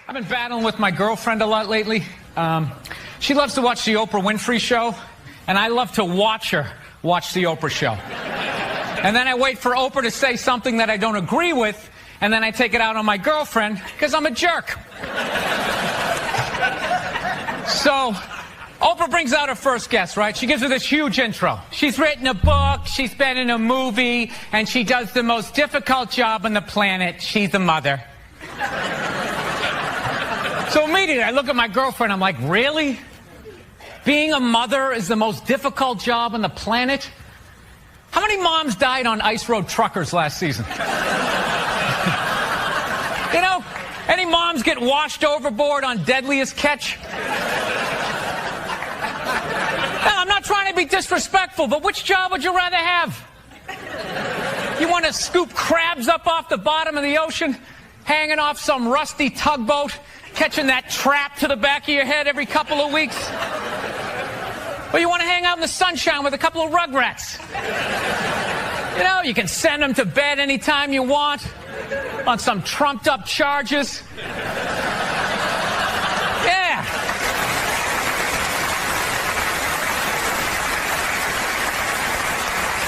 I've been battling with my girlfriend a lot lately. She loves to watch the Oprah Winfrey Show, and I love to watch her watch the Oprah Show. And then I wait for Oprah to say something that I don't agree with, and then I take it out on my girlfriend, because I'm a jerk. So, Oprah brings out her first guest, right? She gives her this huge intro. She's written a book, she's been in a movie, and she does the most difficult job on the planet. She's a mother. So immediately, I look at my girlfriend, I'm like, really? Being a mother is the most difficult job on the planet? How many moms died on ice road truckers last season? You know, any moms get washed overboard on Deadliest Catch? No, I'm not trying to be disrespectful, but which job would you rather have? You want to scoop crabs up off the bottom of the ocean, hanging off some rusty tugboat, catching that trap to the back of your head every couple of weeks? Or you want to hang out in the sunshine with a couple of rugrats? You know, you can send them to bed anytime you want on some trumped-up charges. Yeah.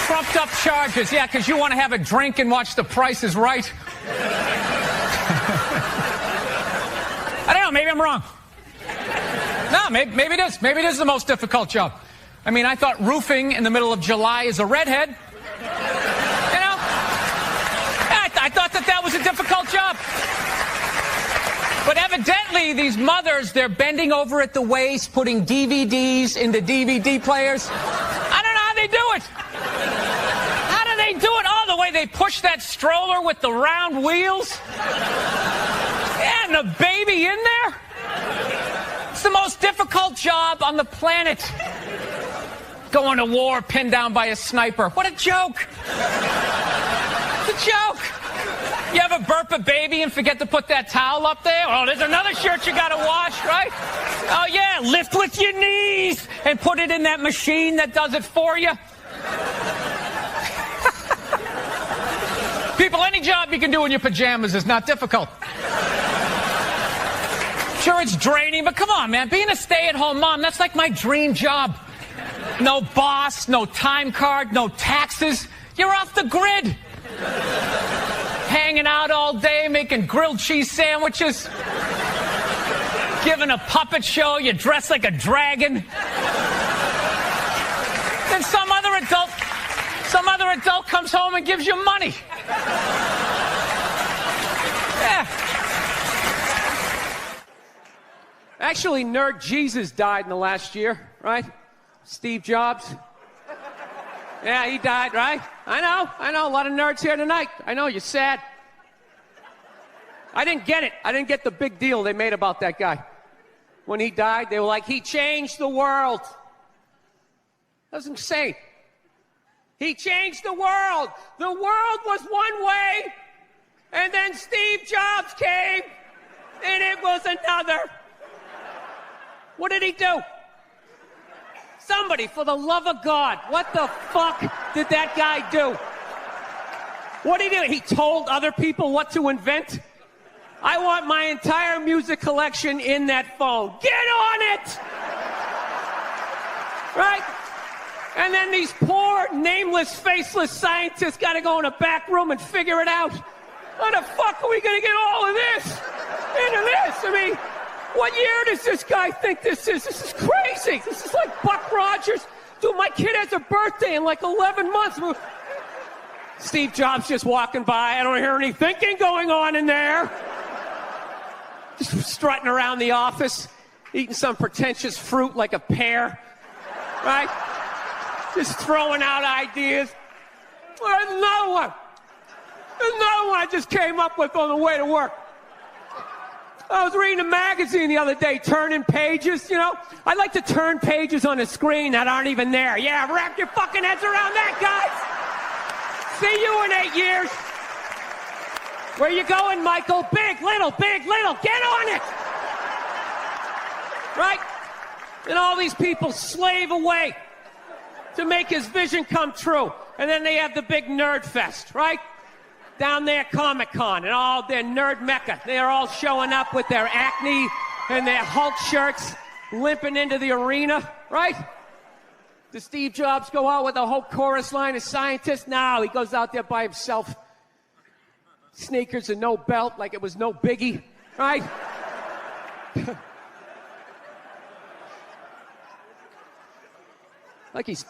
Trumped-up charges, yeah, because you want to have a drink and watch The Price is Right. I don't know, maybe I'm wrong. No, maybe it is. Maybe it is the most difficult job. I mean, I thought roofing in the middle of July is a redhead. You know? I thought that was a difficult job. But evidently, these mothers, they're bending over at the waist, putting DVDs into DVD players. I don't know how they do it. How do they do it? Oh, the way they push that stroller with the round wheels. Yeah, and the baby in there. It's the most difficult job on the planet. Going to war pinned down by a sniper. What a joke. It's a joke. You ever burp a baby and forget to put that towel up there? Oh, there's another shirt you gotta wash, right? Oh yeah, lift with your knees and put it in that machine that does it for you. People, any job you can do in your pajamas is not difficult. Sure, it's draining, but come on, man. Being a stay-at-home mom, that's like my dream job. No boss, no time card, no taxes. You're off the grid. Hanging out all day, making grilled cheese sandwiches. Giving a puppet show, you dress like a dragon. Then some other adult comes home and gives you money. Yeah. Actually, Nerd Jesus died in the last year, right? Steve Jobs. Yeah, he died, right? I know. A lot of nerds here tonight. I know, you're sad. I didn't get it. I didn't get the big deal they made about that guy. When he died, they were like, he changed the world. That was insane. He changed the world. The world was one way, and then Steve Jobs came, and it was another. What did he do? Somebody, for the love of God, what the fuck did that guy do? What did he do? He told other people what to invent? I want my entire music collection in that phone. Get on it! Right? And then these poor, nameless, faceless scientists got to go in a back room and figure it out. How the fuck are we going to get all of this into this? I mean, what year does this guy think this is? This is crazy. This is like Buck Rogers. Dude, my kid has a birthday in like 11 months. Steve Jobs just walking by. I don't hear any thinking going on in there. Just strutting around the office, eating some pretentious fruit like a pear. Right? Just throwing out ideas. There's another one. There's another one I just came up with on the way to work. I was reading a magazine the other day, turning pages, you know. I like to turn pages on a screen that aren't even there. Yeah, wrap your fucking heads around that, guys. See you in 8 years. Where you going, Michael? Big, little, get on it. Right? And all these people slave away to make his vision come true. And then they have the big nerd fest, right? down there Comic-Con and all their nerd mecca. They're all showing up with their acne and their Hulk shirts, limping into the arena, right? Does Steve Jobs go out with a whole chorus line of scientists? No, he goes out there by himself. Sneakers and no belt, like it was no biggie, right? like he's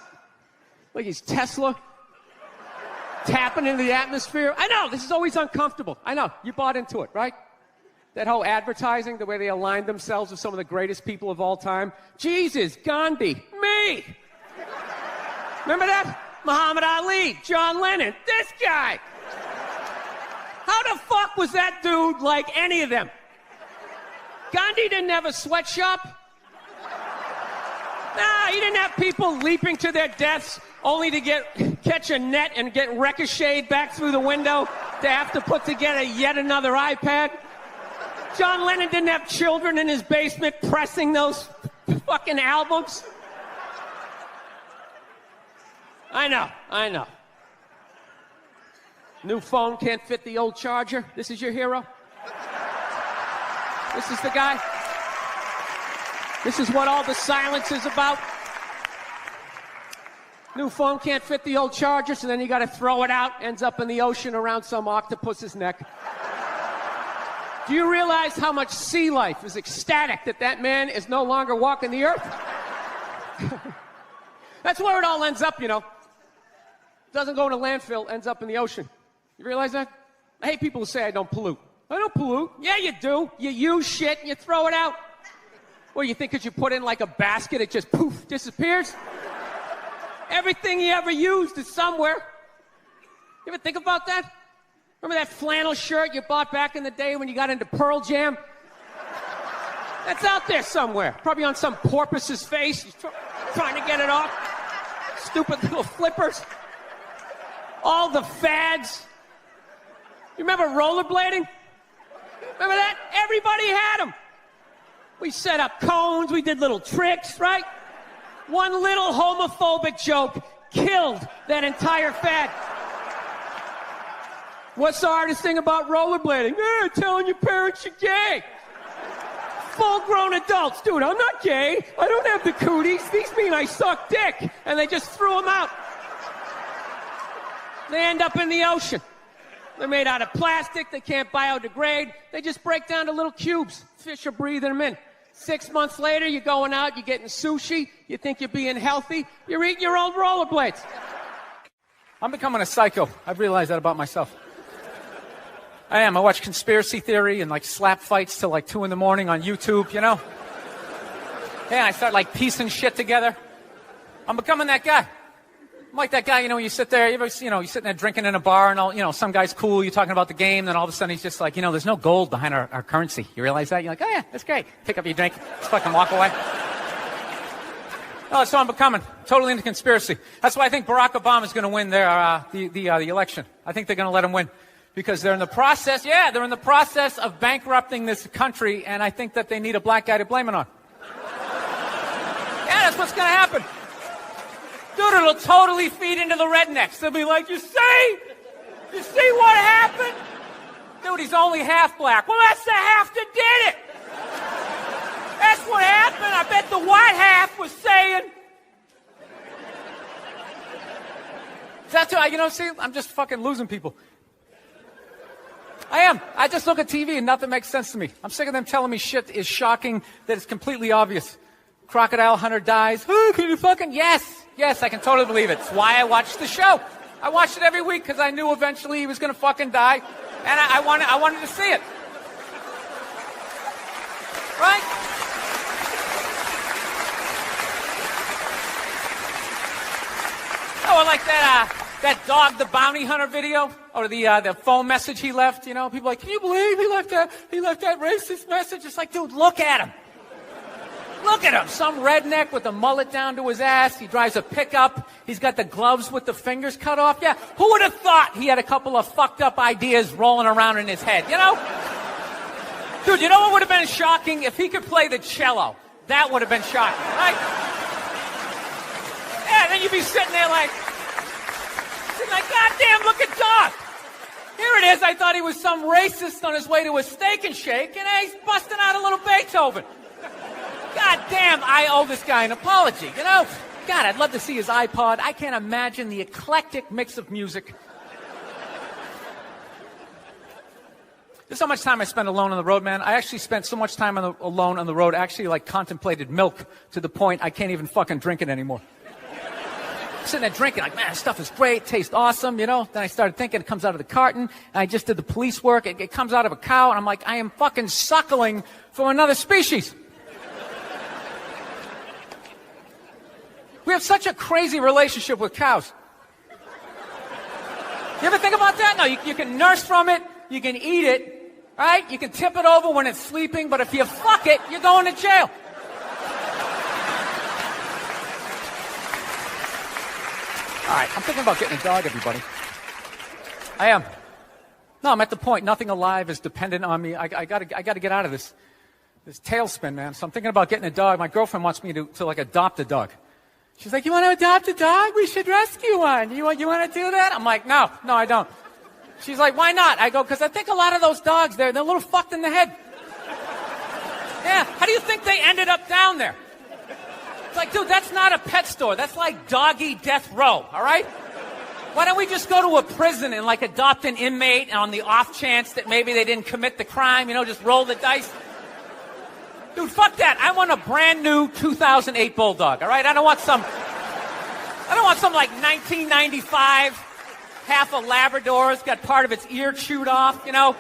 Tesla, tapping into the atmosphere. I know, this is always uncomfortable. I know, you bought into it, right? That whole advertising, the way they aligned themselves with some of the greatest people of all time. Jesus, Gandhi, me. Remember that? Muhammad Ali, John Lennon, this guy. How the fuck was that dude like any of them? Gandhi didn't have a sweatshop. Nah, he didn't have people leaping to their deaths only to catch a net and get ricocheted back through the window to have to put together yet another iPad. John Lennon didn't have children in his basement pressing those fucking albums. I know. New phone can't fit the old charger. This is your hero? This is the guy? This is what all the silence is about? New phone can't fit the old charger, so then you gotta throw it out, ends up in the ocean around some octopus's neck. Do you realize how much sea life is ecstatic that man is no longer walking the earth? That's where it all ends up, you know. Doesn't go in a landfill, ends up in the ocean. You realize that? I hate people who say I don't pollute. I don't pollute. Yeah, you do. You use shit and you throw it out. What, you think because you put it in like a basket, it just poof, disappears? Everything you ever used is somewhere. You ever think about that? Remember that flannel shirt you bought back in the day when you got into Pearl Jam? That's out there somewhere. Probably on some porpoise's face. He's trying to get it off. Stupid little flippers. All the fads. You remember rollerblading? Remember that? Everybody had them. We set up cones, we did little tricks, right? One little homophobic joke killed that entire fad. What's the hardest thing about rollerblading? Telling your parents you're gay. Full-grown adults. Dude, I'm not gay. I don't have the cooties. These mean I suck dick. And they just threw them out. They end up in the ocean. They're made out of plastic. They can't biodegrade. They just break down to little cubes. Fish are breathing them in. 6 months later, you're going out, you're getting sushi. You think you're being healthy. You're eating your old rollerblades. I'm becoming a psycho. I've realized that about myself. I am. I watch conspiracy theory and like slap fights till like 2 a.m. on YouTube, you know? Yeah, I start like piecing shit together. I'm becoming that guy. I'm like that guy, you know, you sit there, you're sitting there drinking in a bar and all, you know, some guy's cool, you're talking about the game, then all of a sudden he's just like, you know, there's no gold behind our currency. You realize that? You're like, oh yeah, that's great. Pick up your drink, just fucking walk away. Oh, so I'm becoming totally into conspiracy. That's why I think Barack Obama is going to win the election. I think they're going to let him win because they're in the process of bankrupting this country, and I think that they need a black guy to blame it on. Yeah, that's what's going to happen. Dude, it'll totally feed into the rednecks. They'll be like, you see what happened? Dude, he's only half black. Well, that's the half that did it. That's what happened. I bet the white half was saying. That's what, you know, see, I'm just fucking losing people. I am. I just look at TV and nothing makes sense to me. I'm sick of them telling me shit is shocking that it's completely obvious. Crocodile hunter dies. Oh, can you fucking... Yes, I can totally believe it. It's why I watched the show. I watched it every week because I knew eventually he was going to fucking die, and I wanted to see it. Right? Oh, I like that dog, the bounty hunter video, or the phone message he left. You know, people are like, can you believe he left that racist message? It's like, dude, look at him. Look at him, some redneck with a mullet down to his ass. He drives a pickup. He's got the gloves with the fingers cut off. Yeah, who would have thought he had a couple of fucked up ideas rolling around in his head, you know? Dude, you know what would have been shocking? If he could play the cello. That would have been shocking, right? Yeah, then you'd be sitting there like, God damn, look at Doc. Here it is. I thought he was some racist on his way to a steak and shake, and he's busting out a little Beethoven. God damn, I owe this guy an apology, you know? God, I'd love to see his iPod. I can't imagine the eclectic mix of music. There's so much time I spend alone on the road, man. I actually spent so much time alone on the road, I actually like contemplated milk to the point I can't even fucking drink it anymore. Sitting there drinking, like, man, this stuff is great, tastes awesome, you know? Then I started thinking it comes out of the carton, and I just did the police work. It comes out of a cow, and I'm like, I am fucking suckling from another species. We have such a crazy relationship with cows. You ever think about that? No, you can nurse from it, you can eat it, right? You can tip it over when it's sleeping, but if you fuck it, you're going to jail. All right, I'm thinking about getting a dog, everybody. I am. No, I'm at the point. Nothing alive is dependent on me. I gotta get out of this tailspin, man. So I'm thinking about getting a dog. My girlfriend wants me to like adopt a dog. She's like, you want to adopt a dog? We should rescue one. You want to do that? I'm like, no, I don't. She's like, why not? I go, because I think a lot of those dogs, they're a little fucked in the head. Yeah, how do you think they ended up down there? It's like, dude, that's not a pet store. That's like doggy death row, all right? Why don't we just go to a prison and like adopt an inmate on the off chance that maybe they didn't commit the crime, you know, just roll the dice? Dude, fuck that. I want a brand new 2008 Bulldog, all right? I don't want some like 1995, half a Labrador. It's got part of its ear chewed off, you know?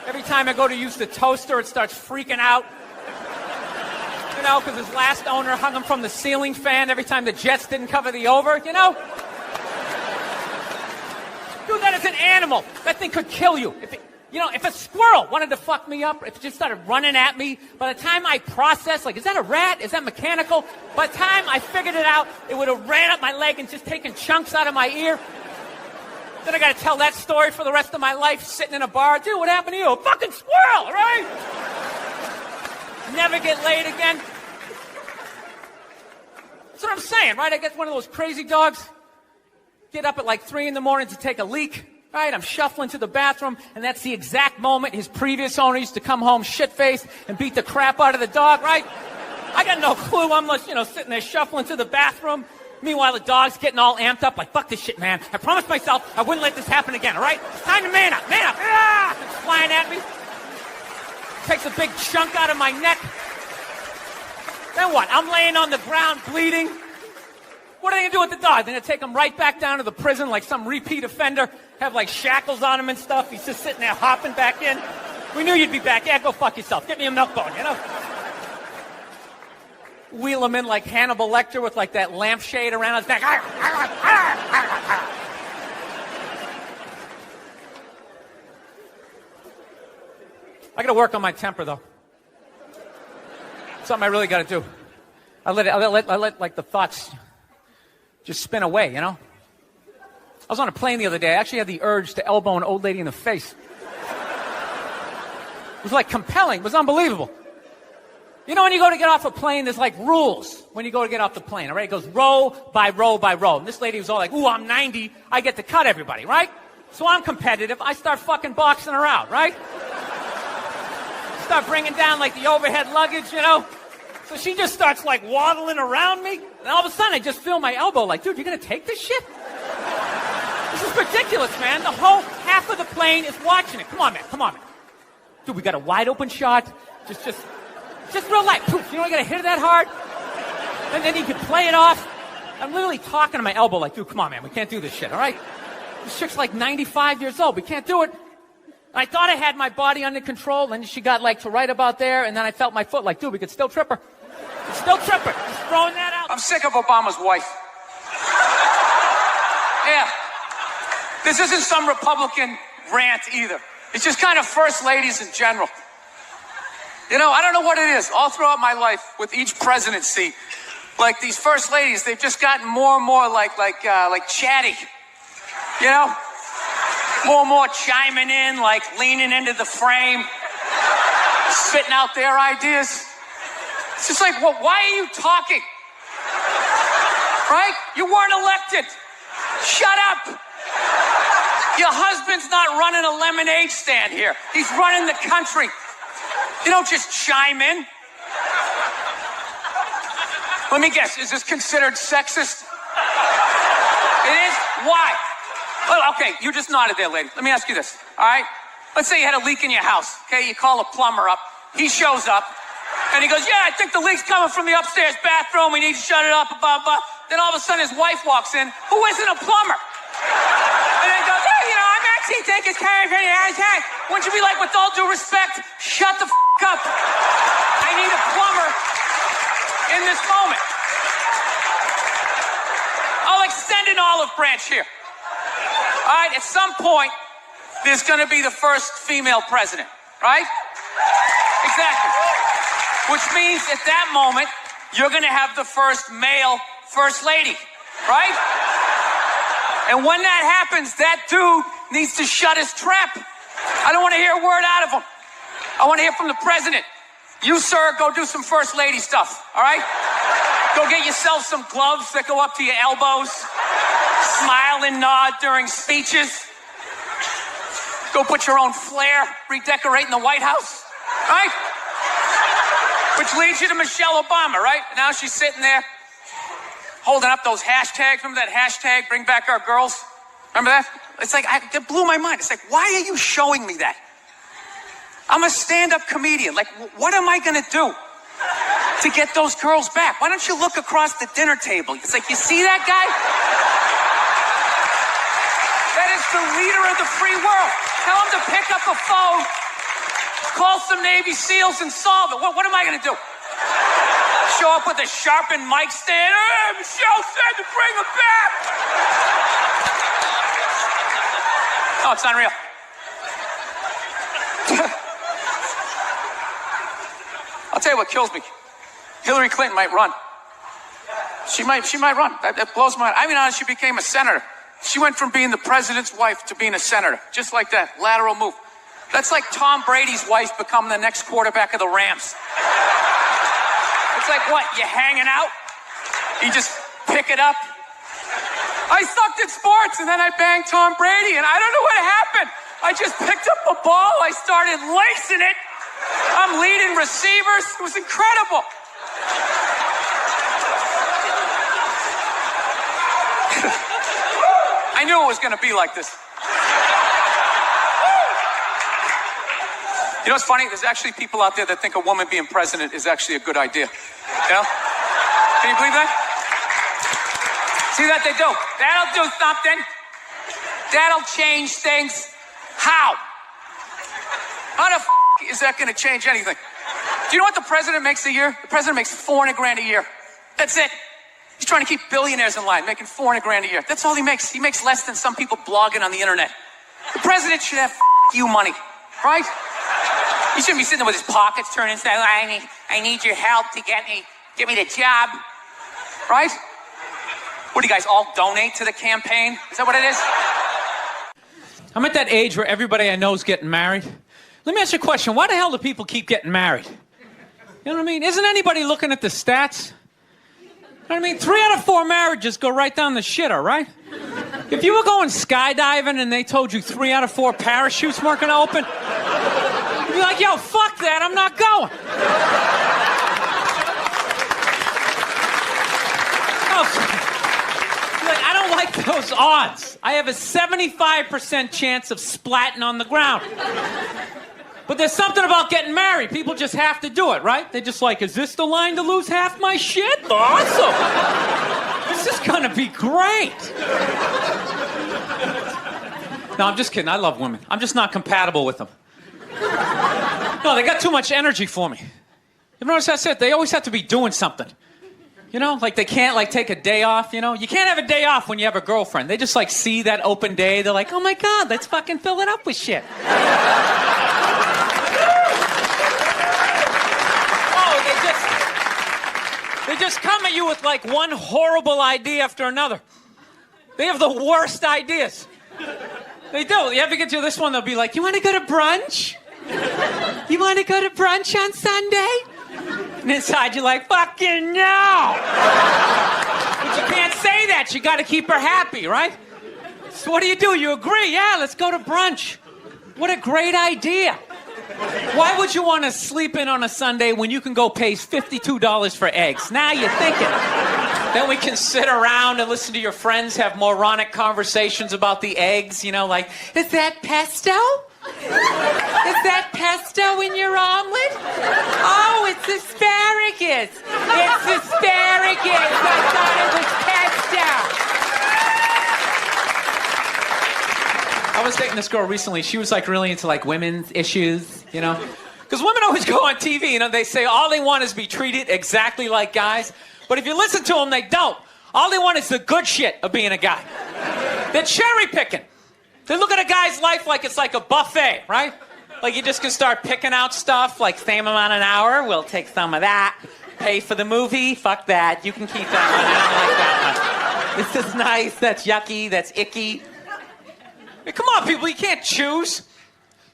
Every time I go to use the toaster, it starts freaking out. You know, because his last owner hung him from the ceiling fan every time the Jets didn't cover the over, you know? Dude, that is an animal. That thing could kill you. If a squirrel wanted to fuck me up, if it just started running at me, by the time I processed, like, is that a rat? Is that mechanical? By the time I figured it out, it would have ran up my leg and just taken chunks out of my ear. Then I got to tell that story for the rest of my life, sitting in a bar. Dude, what happened to you? A fucking squirrel, right? Never get laid again. That's what I'm saying, right? I get one of those crazy dogs, get up at like 3 in the morning to take a leak, right? I'm shuffling to the bathroom, and that's the exact moment his previous owner used to come home shit-faced and beat the crap out of the dog, right? I got no clue. I'm just, sitting there shuffling to the bathroom. Meanwhile, the dog's getting all amped up, like, fuck this shit, man. I promised myself I wouldn't let this happen again, all right? It's time to man up, man up. Ah! It's flying at me. Takes a big chunk out of my neck. Then what? I'm laying on the ground bleeding. What are they going to do with the dog? They're going to take him right back down to the prison like some repeat offender, have like shackles on him and stuff. He's just sitting there hopping back in. We knew you'd be back. Yeah, go fuck yourself. Get me a milk bone, you know? Wheel him in like Hannibal Lecter with like that lampshade around his neck. I got to work on my temper, though. Something I really got to do. I let like the thoughts just spin away, you know? I was on a plane the other day. I actually had the urge to elbow an old lady in the face. It was like compelling. It was unbelievable. You know, when you go to get off a plane, there's like rules when you go to get off the plane, all right? It goes row by row by row. And this lady was all like, ooh, I'm 90. I get to cut everybody, right? So I'm competitive. I start fucking boxing her out, right? Start bringing down like the overhead luggage, you know? So she just starts like waddling around me. And all of a sudden I just feel my elbow like, dude, you're going to take this shit? This is ridiculous, man. The whole half of the plane is watching it. Come on, man. Dude, we got a wide open shot. Just real light. Poof, you know, you got to hit it that hard. And then you can play it off. I'm literally talking to my elbow like, dude, come on, man. We can't do this shit, all right? This chick's like 95 years old. We can't do it. I thought I had my body under control, and she got like to right about there, and then I felt my foot like, dude, we could still trip her. Just throwing that out. I'm sick of Obama's wife. Yeah. This isn't some Republican rant either. It's just kind of first ladies in general. You know, I don't know what it is. All throughout my life, with each presidency, like these first ladies, they've just gotten more and more like chatty. You know? More and more chiming in, like leaning into the frame, spitting out their ideas. It's just like, well, why are you talking? Right? You weren't elected. Shut up. Your husband's not running a lemonade stand here. He's running the country. You don't just chime in. Let me guess, is this considered sexist? It is? Why? Well, okay, you just nodded there, lady. Let me ask you this, all right? Let's say you had a leak in your house, okay? You call a plumber up. He shows up, and he goes, yeah, I think the leak's coming from the upstairs bathroom. We need to shut it up, blah, blah. Then all of a sudden his wife walks in, who isn't a plumber. And then goes, hey, you know, I'm actually thinking it's kind of pretty high. Wouldn't you be like, with all due respect, shut the up. I need a plumber in this moment. I'll extend an olive branch here. All right, at some point, there's going to be the first female president, right? Exactly. Which means at that moment, you're going to have the first male first lady, right? And when that happens, that dude needs to shut his trap. I don't want to hear a word out of him. I want to hear from the president. You, sir, go do some first lady stuff, all right? Go get yourself some gloves that go up to your elbows. Smile and nod during speeches. Go put your own flair redecorating the White House, right? Which leads you to Michelle Obama, right? Now she's sitting there holding up those hashtags. Remember that hashtag, bring back our girls? Remember that? It's like, it blew my mind. It's like, why are you showing me that? I'm a stand-up comedian. Like, what am I going to do to get those girls back? Why don't you look across the dinner table? It's like, you see that guy? That is the leader of the free world. Tell him to pick up a phone, call some Navy SEALs and solve it. What am I going to do? Show up with a sharpened mic stand? Hey, Michelle said to bring him back. Oh, it's unreal. I'll tell you what kills me. Hillary Clinton might run. She might run. That blows my mind. I mean, honestly, she became a senator. She went from being the president's wife to being a senator. Just like that. Lateral move. That's like Tom Brady's wife becoming the next quarterback of the Rams. It's like, what, you hanging out? You just pick it up? I sucked at sports, and then I banged Tom Brady, and I don't know what happened. I just picked up a ball. I started lacing it. I'm leading receivers. It was incredible. I knew it was going to be like this. You know what's funny? There's actually people out there that think a woman being president is actually a good idea. You know? Can you believe that? See that they do? That'll do something. That'll change things. How? How the is that going to change anything? Do you know what the president makes a year? The president makes $400,000 a year. That's it. He's trying to keep billionaires in line, making $400,000 a year. That's all he makes. He makes less than some people blogging on the internet. The president should have you money, right? He shouldn't be sitting there with his pockets turned inside. I need your help to get me the job, right? What do you guys all donate to the campaign? Is that what it is? I'm at that age where everybody I know is getting married. Let me ask you a question. Why the hell do people keep getting married? You know what I mean? Isn't anybody looking at the stats? You know what I mean? 3 out of 4 marriages go right down the shitter, right? If you were going skydiving and they told you 3 out of 4 parachutes weren't going to open, you'd be like, yo, fuck that, I'm not going. Like, I don't like those odds. I have a 75% chance of splatting on the ground. But there's something about getting married. People just have to do it, right? They're just like, is this the line to lose half my shit? Awesome. This is gonna be great. No, I'm just kidding. I love women. I'm just not compatible with them. No, they got too much energy for me. You notice that's it? They always have to be doing something. You know, like they can't like take a day off, you know? You can't have a day off when you have a girlfriend. They just like see that open day. They're like, oh my God, let's fucking fill it up with shit. They just come at you with like one horrible idea after another. They have the worst ideas. They do. You ever get to this one, they'll be like, you want to go to brunch? You want to go to brunch on Sunday? And inside you're like, fucking no! But you can't say that. You got to keep her happy, right? So what do? You agree? Yeah, let's go to brunch. What a great idea. Why would you want to sleep in on a Sunday when you can go pay $52 for eggs? Now you're thinking. Then we can sit around and listen to your friends have moronic conversations about the eggs, like, is that pesto? Is that pesto in your omelet? Oh, it's asparagus. It's asparagus. I thought it was pesto. I was dating this girl recently. She was like really into like women's issues, Because women always go on TV, they say all they want is to be treated exactly like guys. But if you listen to them, they don't. All they want is the good shit of being a guy. They're cherry picking. They look at a guy's life like it's like a buffet, right? Like you just can start picking out stuff like same amount an hour. We'll take some of that. Pay for the movie. Fuck that. You can keep that one. I don't like that one. This is nice. That's yucky. That's icky. Hey, come on, people, you can't choose.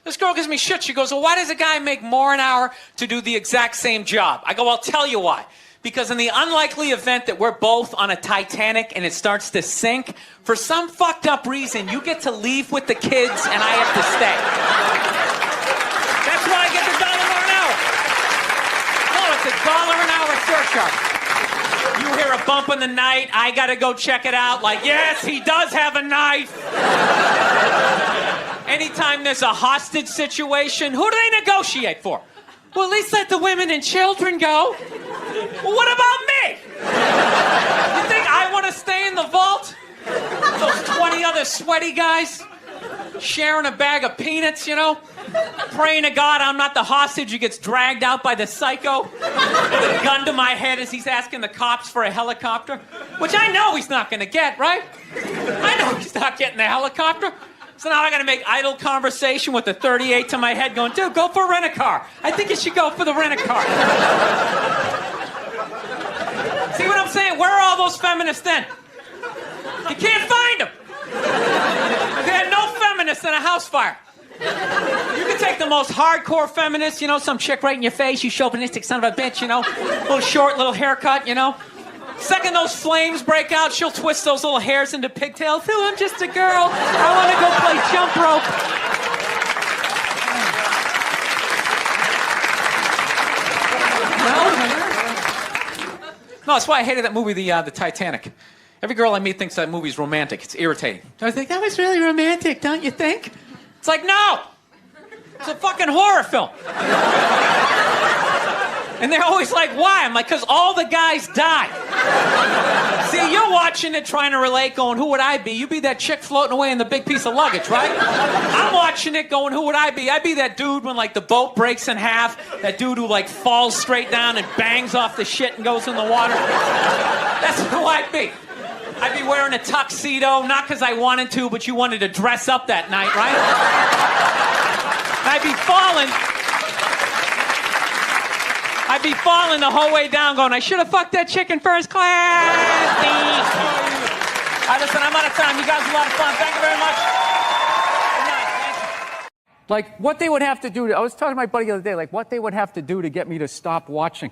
This girl gives me shit. She goes, well, why does a guy make more an hour to do the exact same job? I go, I'll tell you why. Because in the unlikely event that we're both on a Titanic and it starts to sink, for some fucked up reason, you get to leave with the kids and I have to stay. That's why I get the $1 more an hour. No, it's $1 an hour surcharge. You hear a bump in the night, I gotta go check it out. Like, yes, he does have a knife. Anytime there's a hostage situation, who do they negotiate for? Well, at least let the women and children go. Well, what about me? You think I want to stay in the vault? Those 20 other sweaty guys sharing a bag of peanuts, praying to God I'm not the hostage who gets dragged out by the psycho with a gun to my head as he's asking the cops for a helicopter, which I know he's not going to get, right? I know he's not getting the helicopter. So now I got to make idle conversation with the 38 to my head going, dude, go for a rent-a-car. I think you should go for the rent-a-car. See what I'm saying? Where are all those feminists then? You can't find them. They had no feminists in a house fire. You can take the most hardcore feminist, some chick right in your face, you chauvinistic son of a bitch, little short, little haircut, Second those flames break out, she'll twist those little hairs into pigtails. Oh, I'm just a girl. I want to go play jump rope. No, that's why I hated that movie, the Titanic. Every girl I meet thinks that movie's romantic. It's irritating. I think, that was really romantic, don't you think? It's like, no! It's a fucking horror film. And they're always like, why? I'm like, because all the guys die. See, you're watching it trying to relate, going, who would I be? You'd be that chick floating away in the big piece of luggage, right? I'm watching it going, who would I be? I'd be that dude when, like, the boat breaks in half. That dude who, like, falls straight down and bangs off the shit and goes in the water. That's who I'd be. I'd be wearing a tuxedo, not because I wanted to, but you wanted to dress up that night, right? I'd be falling the whole way down going, I should have fucked that chick in first class. All right, listen, I'm out of time. You guys are a lot of fun. Thank you very much. Like, what they would have to do, I was talking to my buddy the other day, like, what they would have to do to get me to stop watching.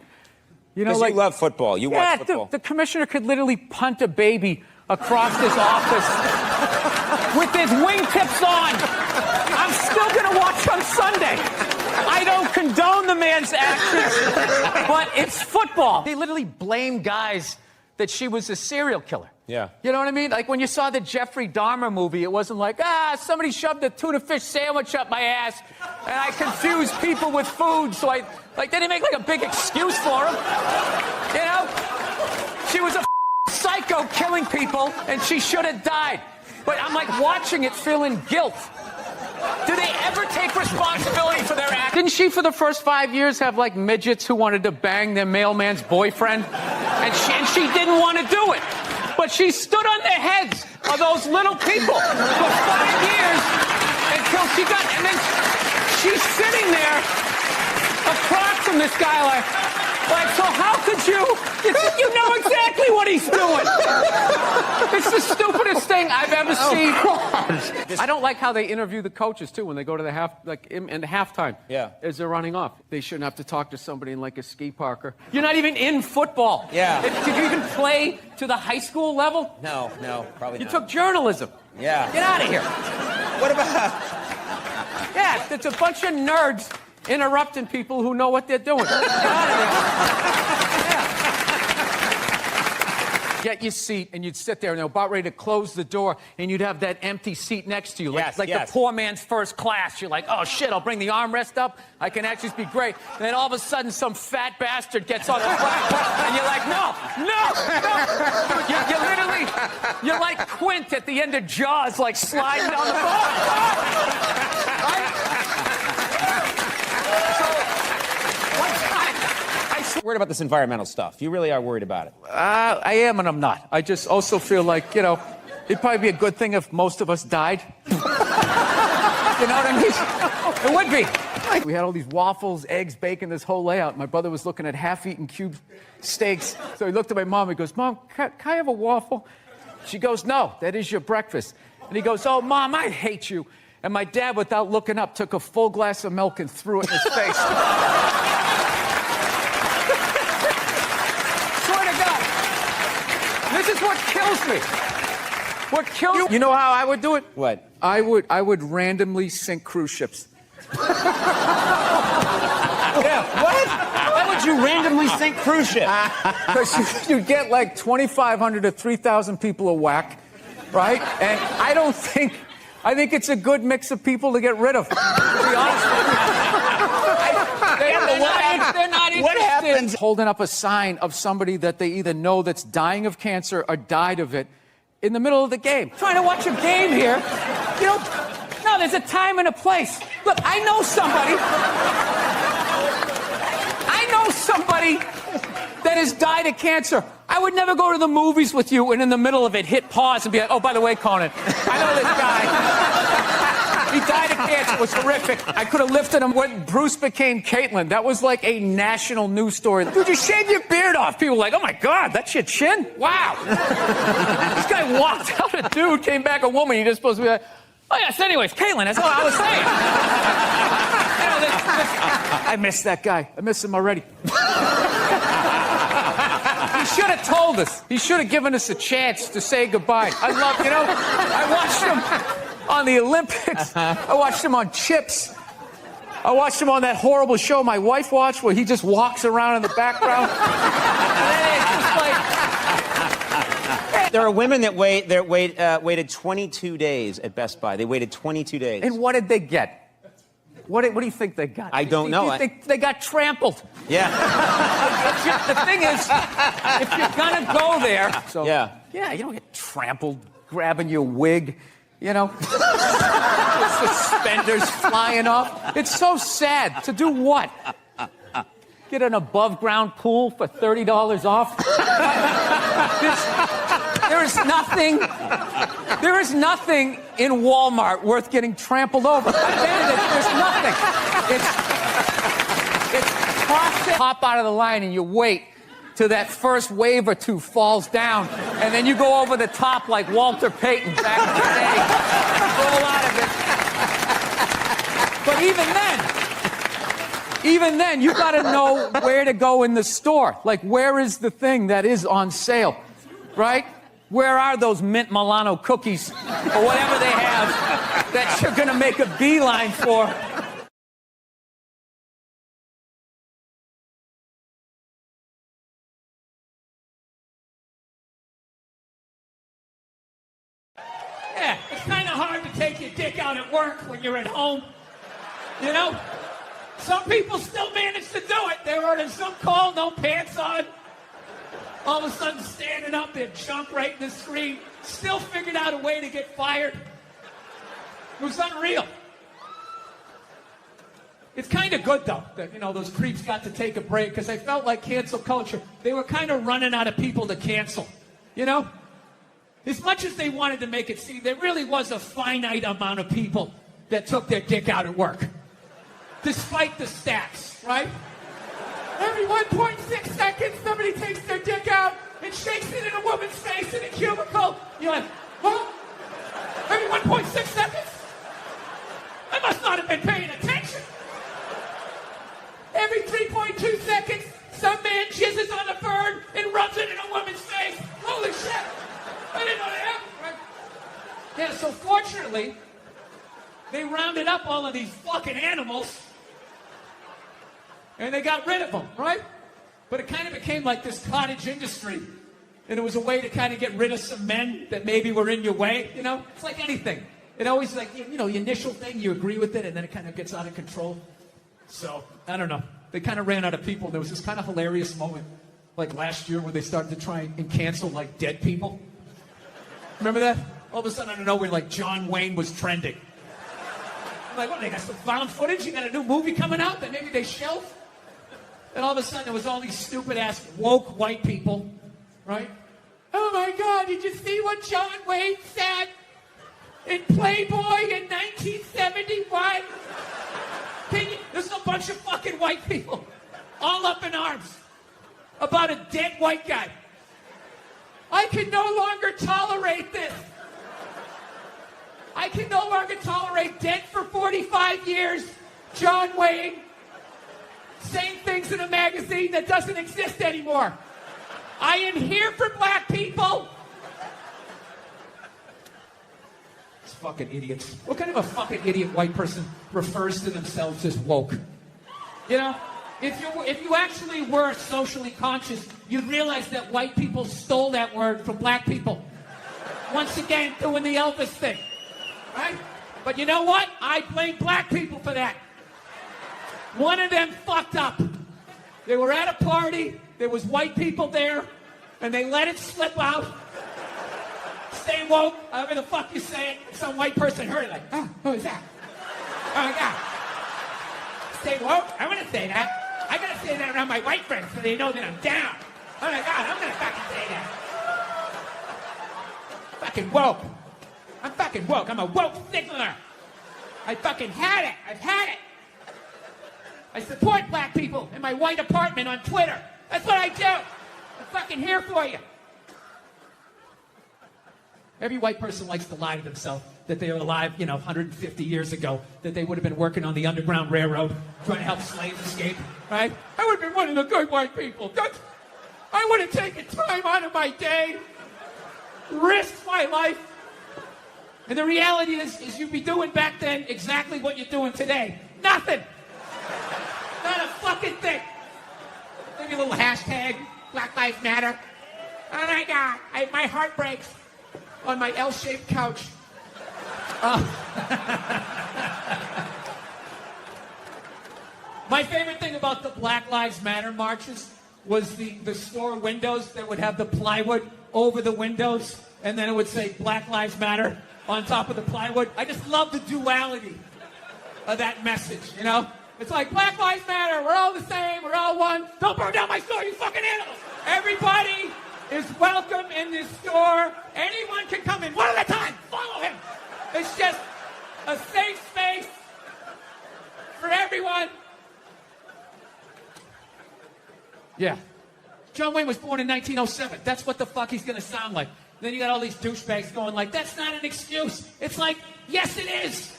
Because you love football. You watch football. The commissioner could literally punt a baby across this office with his wingtips on. I'm still going to watch on Sunday. I don't condone the man's actions, but it's football. They literally blame guys that she was a serial killer. Yeah. You know what I mean? Like when you saw the Jeffrey Dahmer movie, it wasn't like, somebody shoved a tuna fish sandwich up my ass and I confused people with food, so they didn't make like a big excuse for him. She was a psycho killing people and she should have died. But I'm like watching it feeling guilt. Do they ever take responsibility for their actions? Didn't she, for the first 5 years, have like midgets who wanted to bang their mailman's boyfriend? And she didn't want to do it. But she stood on the heads of those little people for 5 years until she got, and then she's sitting there across from this guy like, Like, so how could you? You know exactly what he's doing. It's the stupidest thing I've ever seen. I don't like how they interview the coaches too when they go to the in the halftime. Yeah. As they're running off, they shouldn't have to talk to somebody in like a ski parker. You're not even in football. Yeah. Did you even play to the high school level? No, probably You not. took journalism. Yeah. Get out of here. What about? Yeah, it's a bunch of nerds interrupting people who know what they're doing. Get out of there. Yeah. Get your seat, and you'd sit there, and they're about ready to close the door, and you'd have that empty seat next to you, like the poor man's first class. You're like, oh, shit, I'll bring the armrest up. I can actually be great. And then all of a sudden, some fat bastard gets on the front, and you're like, no. You're literally, you're like Quint at the end of Jaws, like sliding down the bar. Right? Worried about this environmental stuff. You really are worried about it. I am and I'm not. I just also feel like, it'd probably be a good thing if most of us died. You know what I mean? It would be. We had all these waffles, eggs, bacon, this whole layout. My brother was looking at half-eaten cube steaks. So he looked at my mom. He goes, Mom, can I have a waffle? She goes, no, that is your breakfast. And he goes, oh, Mom, I hate you. And my dad, without looking up, took a full glass of milk and threw it in his face. This is what kills me. What kills me. You know how I would do it? What? I would randomly sink cruise ships. Yeah, what? Why would you randomly sink cruise ships? Because you get like 2,500 to 3,000 people a whack, right? And I think it's a good mix of people to get rid of, to be honest with you. They're not interested. What happens? Holding up a sign of somebody that they either know that's dying of cancer or died of it in the middle of the game. Trying to watch a game here. No, there's a time and a place. Look, I know somebody that has died of cancer. I would never go to the movies with you and in the middle of it hit pause and be like, oh, by the way, Conan, I know this guy. He died of cancer. It was horrific. I could have lifted him when Bruce became Caitlyn. That was like a national news story. Dude, you shaved your beard off. People were like, oh, my God, that's your chin? Wow. This guy walked out a dude, came back a woman. You're just supposed to be like, oh, yes, anyways, Caitlyn, that's what I was saying. I miss that guy. I miss him already. He should have told us. He should have given us a chance to say goodbye. I watched him on the Olympics. I watched him on Chips. I watched him on that horrible show my wife watched where he just walks around in the background. There are women that waited 22 days at Best Buy. They waited 22 days. And what did they get? What do you think they got? I don't know. They got trampled. Yeah. The thing is, if you're gonna go there, yeah, you don't get trampled grabbing your wig, suspenders flying off. It's so sad. To do what? Get an above-ground pool for $30 off? There is nothing in Walmart worth getting trampled over. There's nothing. It's process. Hop out of the line and you wait till that first wave or two falls down, and then you go over the top like Walter Payton back in the day. Roll out of it. But even then, you got to know where to go in the store. Like, where is the thing that is on sale, right? Where are those mint Milano cookies or whatever they have that you're going to make a beeline for? Yeah, it's kind of hard to take your dick out at work when you're at home. Some people still manage to do it. They're running some call, no pants on. All of a sudden, standing up, they jump right in the screen. Still figured out a way to get fired. It was unreal. It's kind of good, though, that, those creeps got to take a break, because I felt like cancel culture, they were kind of running out of people to cancel. As much as they wanted to make it seem, there really was a finite amount of people that took their dick out at work. Despite the stats, right? Every 1.6 seconds, somebody takes their dick out and shakes it in a woman's face in a cubicle. You're like, what? Every 1.6 seconds? I must not have been paying attention. Every 3.2 seconds, some man jizzes on a bird and rubs it in a woman's face. Holy shit! I didn't know that happened, right? Yeah, so fortunately, they rounded up all of these fucking animals and they got rid of them, right? But it kind of became like this cottage industry. And it was a way to kind of get rid of some men that maybe were in your way, you know? It's like anything. It always like, you know, the initial thing, you agree with it, and then it kind of gets out of control. So, I don't know. They kind of ran out of people. There was this kind of hilarious moment, like last year, where they started to try and cancel, like, dead people. Remember that? All of a sudden, out of nowhere, like, John Wayne was trending. I'm like, what, they got some found footage? You got a new movie coming out that maybe they shelved? And all of a sudden, there was all these stupid-ass woke white people, right? Oh, my God, did you see what John Wayne said in Playboy in 1971? There's a bunch of fucking white people all up in arms about a dead white guy. I can no longer tolerate this. I can no longer tolerate dead for 45 years, John Wayne, saying things in a magazine that doesn't exist anymore. I am here for black people. These fucking idiots. What kind of a fucking idiot white person refers to themselves as woke? You know, if you actually were socially conscious, you'd realize that white people stole that word from black people. Once again, doing the Elvis thing, right? But you know what? I blame black people for that. One of them fucked up. They were at a party, there was white people there, and they let it slip out. Stay woke, however the fuck you say it. Some white person heard it like, oh, who is that? Oh my God. Stay woke? I'm gonna say that. I gotta say that around my white friends so they know that I'm down. Oh my God, I'm gonna fucking say that. Fucking woke. I'm fucking woke. I'm a woke signaler. I fucking had it. I've had it. I support black people in my white apartment on Twitter. That's what I do. I'm fucking here for you. Every white person likes to lie to themselves that they were alive, 150 years ago, that they would have been working on the Underground Railroad trying to help slaves escape, right? I would have been one of the good white people. I would have taken time out of my day, risked my life. And the reality is you'd be doing back then exactly what you're doing today. Nothing. Not a fucking thing. Maybe a little hashtag, Black Lives Matter. Oh my God, my heart breaks on my L-shaped couch. My favorite thing about the Black Lives Matter marches was the store windows that would have the plywood over the windows, and then it would say Black Lives Matter on top of the plywood. I just love the duality of that message, you know? It's like, Black Lives Matter, we're all the same, we're all one. Don't burn down my store, you fucking animals. Everybody is welcome in this store. Anyone can come in, one at a time, follow him. It's just a safe space for everyone. Yeah. John Wayne was born in 1907. That's what the fuck he's gonna sound like. Then you got all these douchebags going like, that's not an excuse. It's like, yes it is.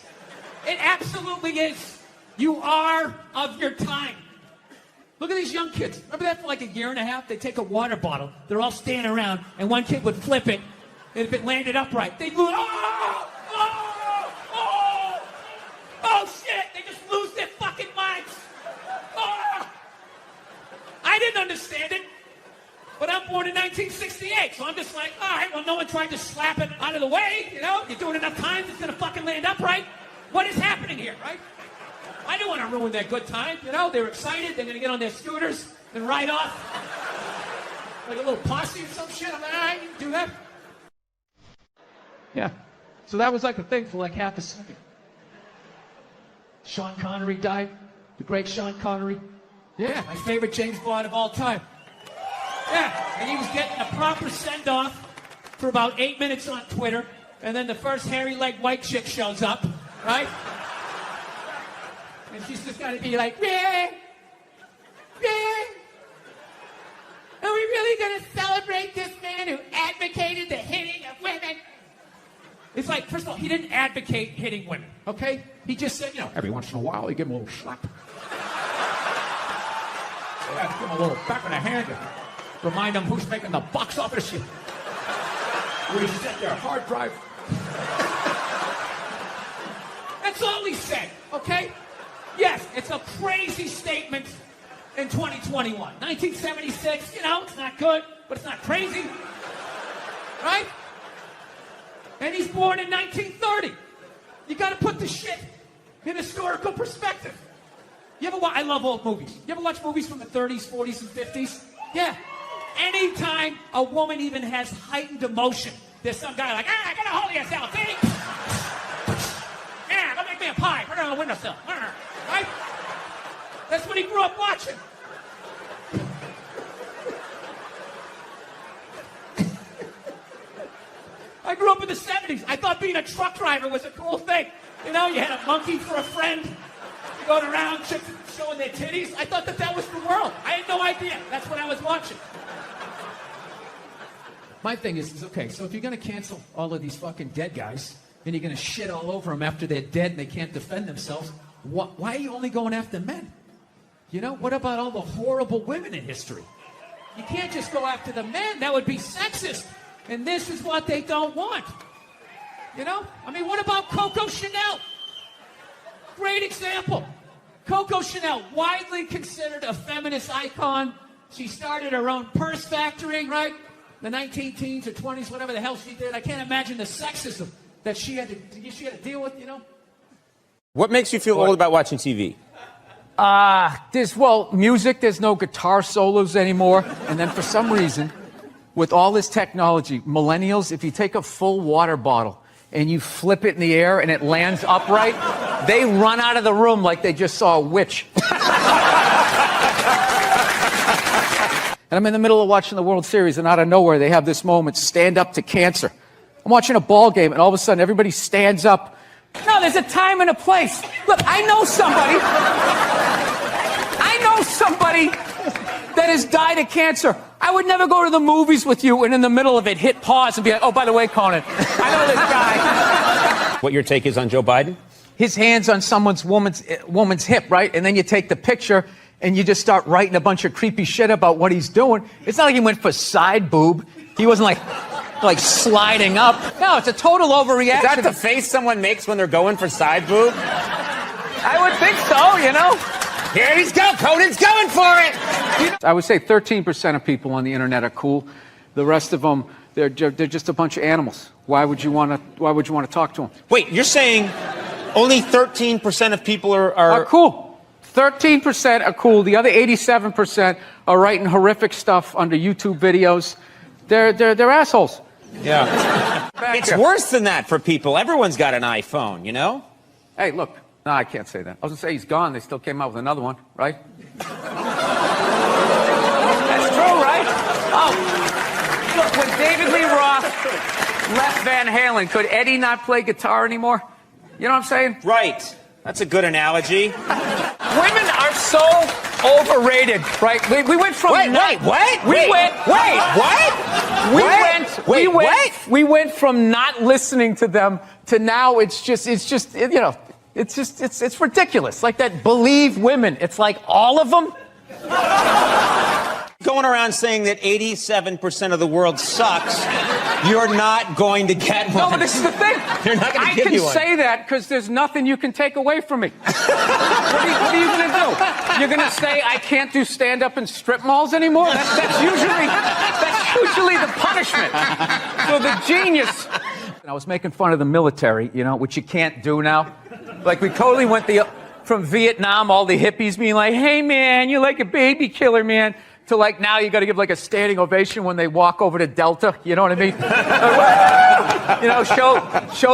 It absolutely is. You are of your time. Look at these young kids. Remember that for like a year and a half? They'd take a water bottle. They're all standing around, and one kid would flip it, and if it landed upright, they'd lose. Oh, shit! They just lose their fucking minds. Oh. I didn't understand it, but I'm born in 1968, so I'm just like, all right, well, no one tried to slap it out of the way, you know? You're doing enough times, it's gonna fucking land upright. What is happening here, right? I didn't want to ruin their good time, you know? They were excited, they're gonna get on their scooters and ride off. Like a little posse or some shit. I'm like, all right, you can do that. Yeah. So that was like a thing for like half a second. Sean Connery died. The great Sean Connery. Yeah, my favorite James Bond of all time. Yeah, and he was getting a proper send-off for about 8 minutes on Twitter, and then the first hairy-legged white chick shows up, right? And she's just got to be like, yeah, yeah. going to celebrate this man who advocated the hitting of women? It's like, first of all, he didn't advocate hitting women, okay? He just said, you know, every once in a while, you give him a little slap. Yeah, give him a little back of the hand to remind him who's making the box office. Reset their hard drive. That's all he said, okay? Yes, it's a crazy statement in 2021. 1976, you know, it's not good, but it's not crazy. Right? And he's born in 1930. You got to put the shit in historical perspective. You ever watch? I love old movies. You ever watch movies from the 30s, 40s, and 50s? Yeah. Anytime a woman even has heightened emotion, there's some guy like, get a hold of yourself, see? Yeah, go make me a pie. Put it on the windowsill. Right? That's what he grew up watching. I grew up in the 70s. I thought being a truck driver was a cool thing. You know, you had a monkey for a friend. You going around chicks showing their titties. I thought that was the world. I had no idea. That's what I was watching. My thing is okay, so if you're going to cancel all of these fucking dead guys, and you're going to shit all over them after they're dead and they can't defend themselves, why are you only going after men? You know, what about all the horrible women in history? You can't just go after the men. That would be sexist. And this is what they don't want. You know? I mean, what about Coco Chanel? Great example. Coco Chanel, widely considered a feminist icon. She started her own purse factory, right? The 19-teens or 20s, whatever the hell she did. I can't imagine the sexism that she had to deal with, you know? What makes you feel old about watching TV? Music, there's no guitar solos anymore. And then for some reason, with all this technology, millennials, if you take a full water bottle and you flip it in the air and it lands upright, they run out of the room like they just saw a witch. And I'm in the middle of watching the World Series, and out of nowhere, they have this moment, stand up to cancer. I'm watching a ball game, and all of a sudden, everybody stands up. No, there's a time and a place. Look, I know somebody that has died of cancer. I would never go to the movies with you and in the middle of it hit pause and be like, oh, by the way, Conan, I know this guy. What your take is on Joe Biden? His hand's on woman's hip, right? And then you take the picture and you just start writing a bunch of creepy shit about what he's doing. It's not like he went for side boob. He wasn't like sliding up. No, it's a total overreaction. Is that the face someone makes when they're going for side boob? I would think so, you know? Here he's go, Conan's going for it! I would say 13% of people on the internet are cool. The rest of them, they're just a bunch of animals. Why would you want to talk to them? Wait, you're saying only 13% of people are cool. 13% are cool. The other 87% are writing horrific stuff under YouTube videos. They're assholes. Yeah. It's worse than that for people. Everyone's got an iPhone, you know? Hey, look. No, I can't say that. I was going to say he's gone. They still came out with another one, right? That's true, right? Oh, look, when David Lee Roth left Van Halen, could Eddie not play guitar anymore? You know what I'm saying? Right. That's a good analogy. Women are so overrated, right? We went from We went from not listening to them to now it's ridiculous. Like that Believe women. It's like all of them. Going around saying that 87% of the world sucks, you're not going to get one. No, but this is the thing. You're not going to give you one. I can say that because there's nothing you can take away from me. What are you going to do? You're going to say I can't do stand-up in strip malls anymore? That's usually the punishment. So the genius. I was making fun of the military, you know, which you can't do now. Like we totally went from Vietnam, all the hippies being like, hey, man, you're like a baby killer, man. To like now you got to give like a standing ovation when they walk over to Delta. You know what I mean? You know, show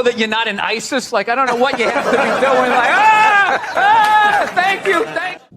that you're not in ISIS. Like, I don't know what you have to be doing. Like, thank you.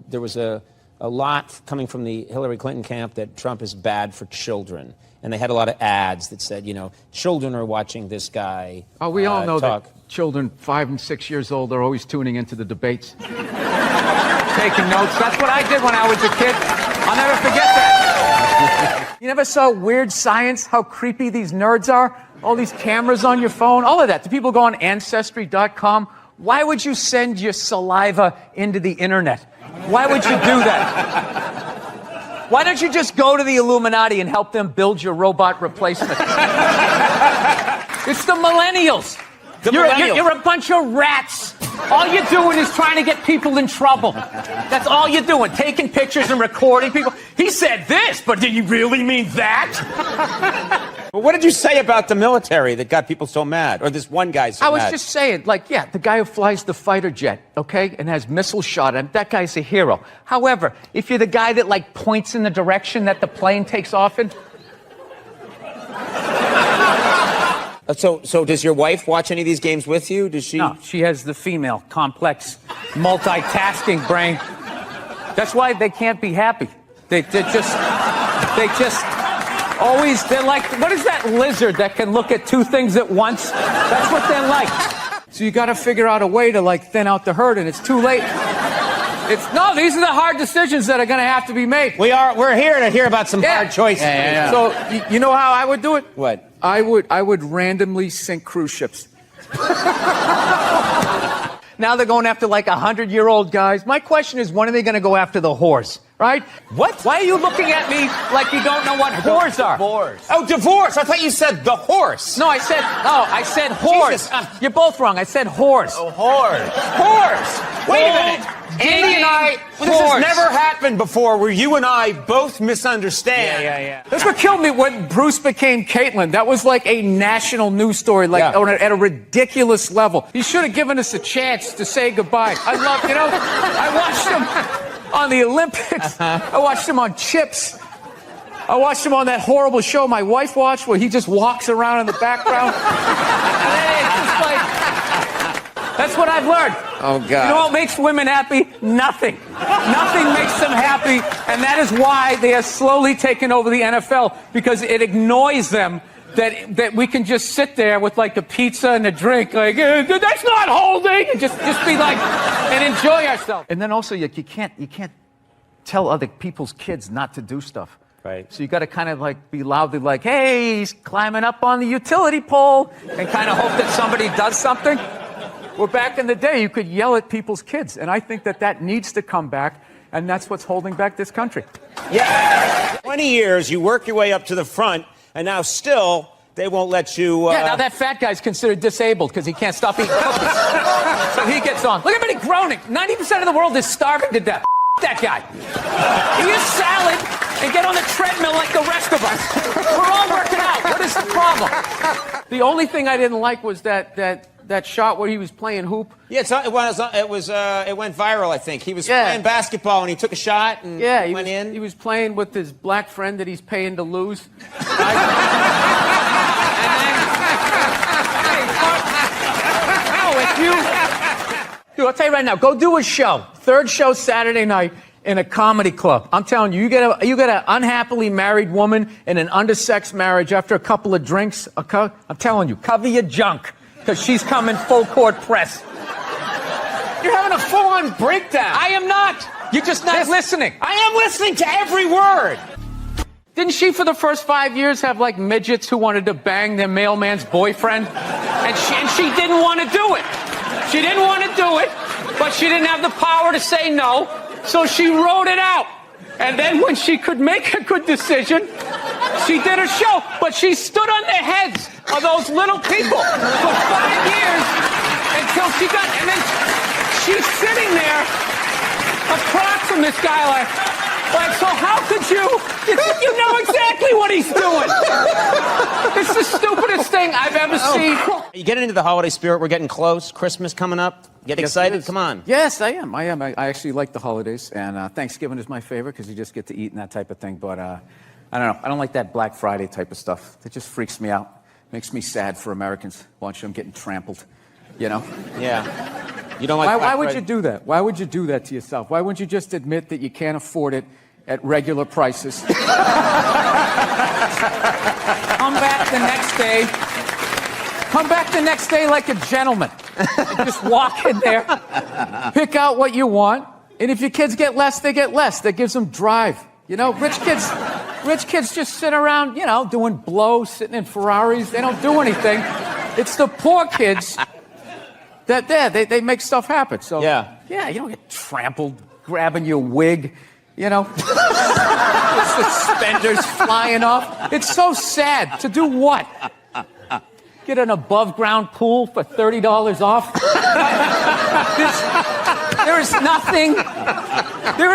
There was a lot coming from the Hillary Clinton camp that Trump is bad for children. And they had a lot of ads that said, you know, children are watching this guy Oh, we all know talk. That children 5 and 6 years old are always tuning into the debates. Taking notes. That's what I did when I was a kid. I'll never forget that. You never saw Weird Science, how creepy these nerds are? All these cameras on your phone, all of that. Do people go on Ancestry.com? Why would you send your saliva into the internet? Why would you do that? Why don't you just go to the Illuminati and help them build your robot replacement? It's the millennials. You're a bunch of rats. All you're doing is trying to get people in trouble. That's all you're doing, taking pictures and recording people. He said this, but did you really mean that? Well, what did you say about the military that got people so mad? Or this one guy so mad? I was just saying, the guy who flies the fighter jet, okay, and has missiles shot at him, that guy's a hero. However, if you're the guy that, points in the direction that the plane takes off in... So does your wife watch any of these games with you? Does she? No, she has the female, complex, multitasking brain. That's why they can't be happy. They just always, they're like, what is that lizard that can look at two things at once? That's what they're like. So you got to figure out a way to, thin out the herd, and it's too late. These are the hard decisions that are going to have to be made. We're here to hear about some hard choices. Yeah. So you know how I would do it? What? I would randomly sink cruise ships. Now they're going after 100-year-old guys. My question is, when are they going to go after the whores? Right? What? Why are you looking at me like you don't know what whores are? Divorce. Oh, divorce. I thought you said the horse. No, I said whores. You're both wrong. I said horse. Oh, horse. Horse. Wait a minute. Andy and I, this has never happened before where you and I both misunderstand. Yeah. That's what killed me when Bruce became Caitlyn. That was a national news story, at a ridiculous level. He should have given us a chance to say goodbye. I watched him on the Olympics. I watched him on Chips. I watched him on that horrible show my wife watched where he just walks around in the background. And then it's just that's what I've learned. Oh, God. You know what makes women happy? Nothing. Nothing makes them happy, and that is why they are slowly taking over the NFL, because it annoys them that we can just sit there with a pizza and a drink, that's not holding, and just be and enjoy ourselves. And then also, you can't tell other people's kids not to do stuff. Right. So you got to kind of be loudly hey, he's climbing up on the utility pole, and kind of hope that somebody does something. Well, back in the day, you could yell at people's kids, and I think that needs to come back, and that's what's holding back this country. Yeah. 20 years, you work your way up to the front, and now still they won't let you... Yeah, now that fat guy's considered disabled because he can't stop eating cookies. So he gets on. Look at everybody groaning. 90% of the world is starving to death. That guy. Eat a salad and get on the treadmill like the rest of us. We're all working out. What is the problem? The only thing I didn't like was that shot where he was playing hoop. Yeah, it went viral, I think. He was playing basketball and he took a shot and went in. He was playing with his black friend that he's paying to lose. Dude, I'll tell you right now, go do a show. Third show Saturday night in a comedy club. I'm telling you, you get an unhappily married woman in an undersexed marriage after a couple of drinks. I'm telling you, cover your junk. Because she's coming full court press. You're having a full-on breakdown. I am not. You're just not listening. I am listening to every word. Didn't she, for the first 5 years, have midgets who wanted to bang their mailman's boyfriend? And she didn't want to do it. She didn't want to do it, but she didn't have the power to say no, so she wrote it out. And then when she could make a good decision, she did a show, but she stood on the heads of those little people for 5 years until she got, and then she's sitting there across from this guy so how could you know exactly what he's doing. It's the stupidest thing I've ever seen. You getting into the holiday spirit? We're getting close. Christmas coming up. Get excited? Come on. Yes, I am. I actually like the holidays, and Thanksgiving is my favorite because you just get to eat and that type of thing, but I don't know. I don't like that Black Friday type of stuff. It just freaks me out. Makes me sad for Americans watching them getting trampled, Yeah. You don't like Why would you do that? Why would you do that to yourself? Why wouldn't you just admit that you can't afford it at regular prices? Come back the next day. Come back the next day like a gentleman. And just walk in there, pick out what you want, and if your kids get less, they get less. That gives them drive. You know, rich kids just sit around, you know, doing blow, sitting in Ferraris. They don't do anything. It's the poor kids that they make stuff happen. So yeah, you don't get trampled, grabbing your wig, you know, suspenders flying off. It's so sad. To do what? Get an above-ground pool for $30 off? There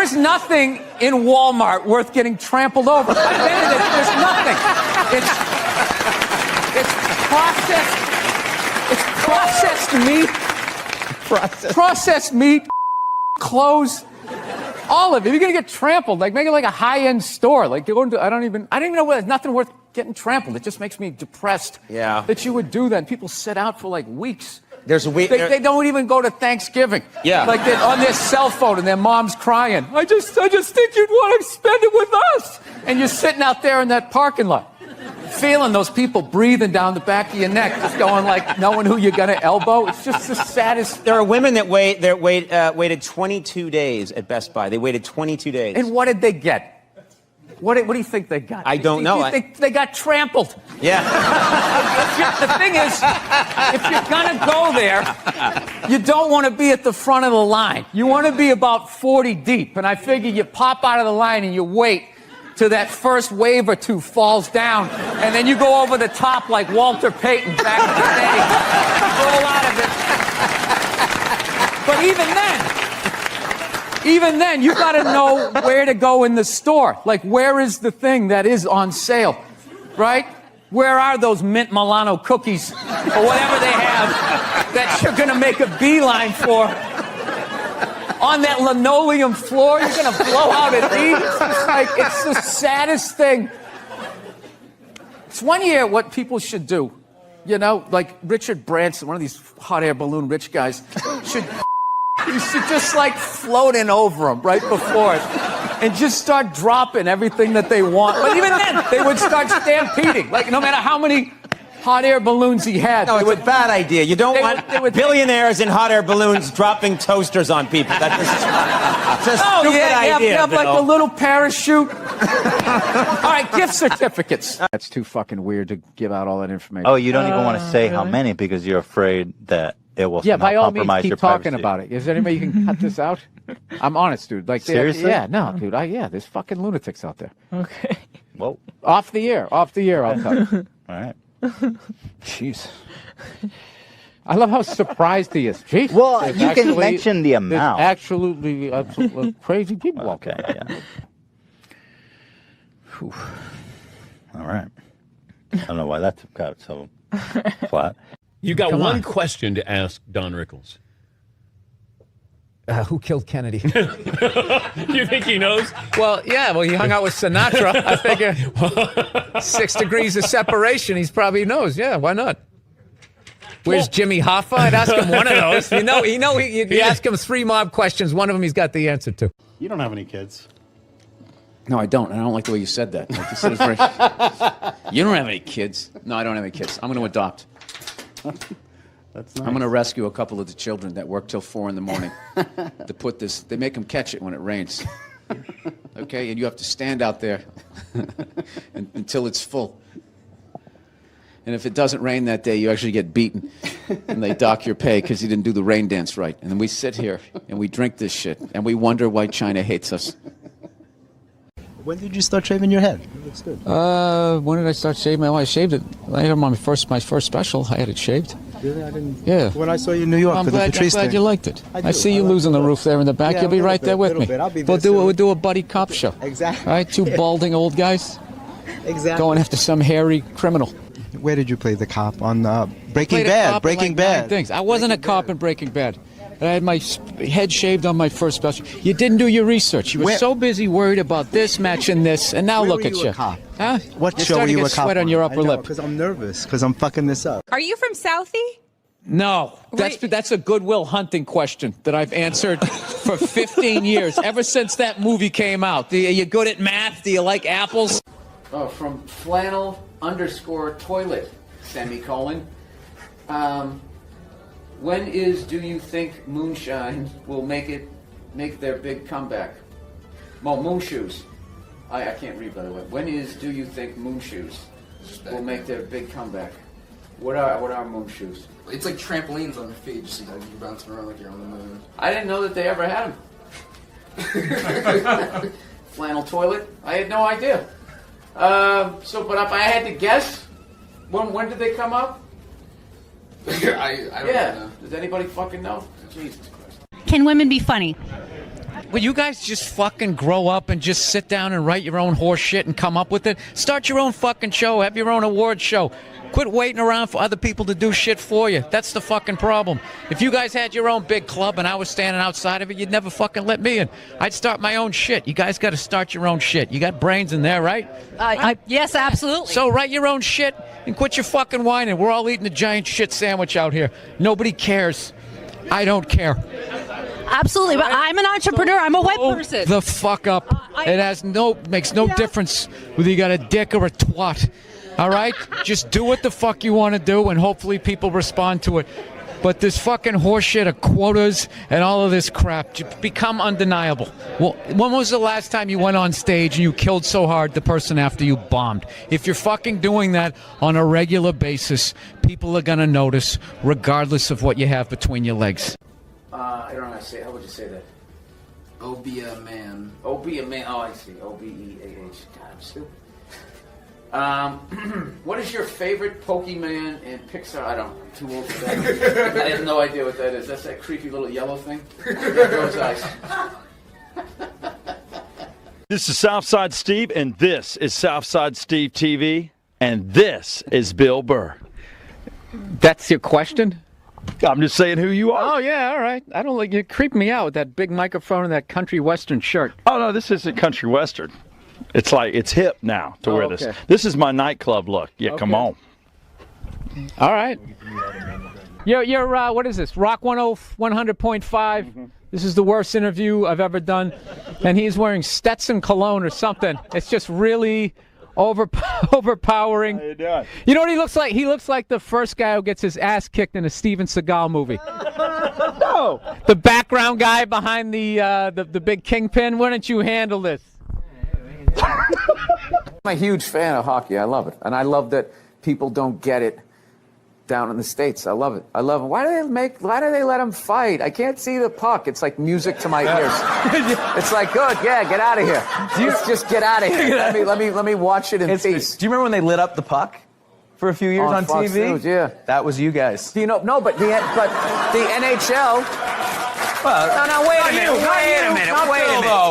is nothing in Walmart worth getting trampled over. I've been in it. There's nothing. It's processed meat, clothes, all of it. You're gonna get trampled. Like make it like a high-end store. Like go into, I don't even know where. There's nothing worth getting trampled. It just makes me depressed. Yeah. That you would do that. And people sit out for like weeks. There's a week. They don't even go to Thanksgiving. Yeah. Like they're on their cell phone and their mom's crying. I just think you'd want to spend it with us. And you're sitting out there in that parking lot, feeling those people breathing down the back of your neck, just going like, knowing who you're gonna elbow. It's just the saddest. There are women that waited 22 days at Best Buy. They waited 22 days. And what did they get? What do you think they got? I don't know. They got trampled. Yeah. The thing is, if you're going to go there, you don't want to be at the front of the line. You want to be about 40 deep. And I figure you pop out of the line and you wait till that first wave or two falls down. And then you go over the top like Walter Payton back in the day. Roll out of it. But even then, you got to know where to go in the store. Like, where is the thing that is on sale, right? Where are those mint Milano cookies or whatever they have that you're going to make a beeline for? On that linoleum floor, you're going to blow out at these? It's the saddest thing. It's one year what people should do. You know, like Richard Branson, one of these hot air balloon rich guys, you should just like float in over them right before it and just start dropping everything that they want. But even then, they would start stampeding. Like no matter how many hot air balloons he had. No, it's a bad idea. You don't want billionaires in hot air balloons dropping toasters on people. That's just a stupid idea. You have like a little parachute. All right, gift certificates. That's too fucking weird to give out all that information. Oh, you don't even want to say how many because you're afraid that it will by all means, compromise keep your talking privacy. about it. Is there any way you can cut this out? I'm honest, dude. Like, seriously? Yeah, no, dude. There's fucking lunatics out there. Okay. Whoa. Off the air, I'll cut. All right. Jeez. I love how surprised he is. Jeez. Well, you can mention the amount. Absolutely crazy people out Okay, there. yeah. Whew. All right. I don't know why that got so flat. You got one question to ask Don Rickles. Who killed Kennedy? You think he knows? Well, yeah. Well, he hung out with Sinatra. I figure 6 degrees of separation. He probably knows. Yeah, why not? Where's Jimmy Hoffa? I'd ask him one of those. You ask him 3 mob questions. One of them he's got the answer to. You don't have any kids. No, I don't. And I don't like the way you said that. Like you said, you don't have any kids. No, I don't have any kids. I'm going to adopt. That's nice. I'm going to rescue a couple of the children that work till 4 in the morning to put this. They make them catch it when it rains. Okay, and you have to stand out there until it's full. And if it doesn't rain that day, you actually get beaten, and they dock your pay because you didn't do the rain dance right. And then we sit here and we drink this shit, and we wonder why China hates us. When did you start shaving your head? It looks good. When did I start shaving? Well, I shaved it. I had my first special. I had it shaved. Really? I didn't. Yeah. When I saw you in New York, I'm glad you liked it. I see you losing the roof there in the back. Yeah, You'll be right there with me. I'll be there We'll do a buddy cop show. Exactly. All right, 2 balding old guys. Exactly. Going after some hairy criminal. Where did you play the cop on Breaking Played a Bad? cop in Breaking like Bad. 9 things. I wasn't a cop in Breaking Bad. I had my head shaved on my first special. You didn't do your research. You were so busy worried about this matching this, and now look at you. Were you a cop? Huh? What You're show were starting to you get a cop sweat on your upper lip. Because I'm nervous, because I'm fucking this up. Are you from Southie? No, that's a Goodwill Hunting question that I've answered for 15 years, ever since that movie came out. Are you good at math? Do you like apples? Oh, from flannel_toilet, semicolon. When do you think moonshine will make their big comeback? Well, moon shoes. I can't read, by the way. When do you think moon shoes will make their big comeback? What are moon shoes? It's like trampolines on your feet, just you're bouncing around like you're on the moon. I didn't know that they ever had them. Flannel toilet? I had no idea. But if I had to guess, when did they come up? I don't know. Does anybody fucking know? Jesus Christ. Can women be funny? Will you guys just fucking grow up and just sit down and write your own horse shit and come up with it? Start your own fucking show. Have your own award show. Quit waiting around for other people to do shit for you. That's the fucking problem. If you guys had your own big club and I was standing outside of it, you'd never fucking let me in. I'd start my own shit. You guys got to start your own shit. You got brains in there, right? Yes, absolutely. So write your own shit and quit your fucking whining. We're all eating a giant shit sandwich out here. Nobody cares. I don't care. Absolutely, but I'm an entrepreneur. I'm a web person. The fuck up. It makes no difference whether you got a dick or a twat. All right? Just do what the fuck you want to do, and hopefully people respond to it. But this fucking horseshit of quotas and all of this crap just become undeniable. Well, when was the last time you went on stage and you killed so hard the person after you bombed? If you're fucking doing that on a regular basis, people are going to notice regardless of what you have between your legs. I don't know how to say. How would you say that? Be a man. Be a man. Oh, I see. Obeah. God, I'm stupid. What is your favorite Pokemon in Pixar? I'm too old for that. I have no idea what that is. That's that creepy little yellow thing. There goes ice. This is Southside Steve, and this is Southside Steve TV, and this is Bill Burr. That's your question? I'm just saying who you are. Oh, yeah, all right. I don't like you. Creep me out with that big microphone and that country western shirt. Oh, no, this isn't country western. It's like, it's hip now to wear this. This is my nightclub look. Yeah, come on. All right. You're what is this? Rock 100.5. Mm-hmm. This is the worst interview I've ever done. And he's wearing Stetson cologne or something. It's just really overpowering. How you doing? You know what he looks like? He looks like the first guy who gets his ass kicked in a Steven Seagal movie. No. The background guy behind the big kingpin. Why don't you handle this? I'm a huge fan of hockey. I love it. And I love that people don't get it down in the States. I love it. I love it. Why do they let them fight? I can't see the puck. It's like music to my ears. It's like, good, yeah, get out of here. Just get out of here. Let me watch it in peace. Do you remember when they lit up the puck for a few years on Fox TV? News, yeah. That was you guys. Do you know? No, but the NHL. Well, No, wait a minute.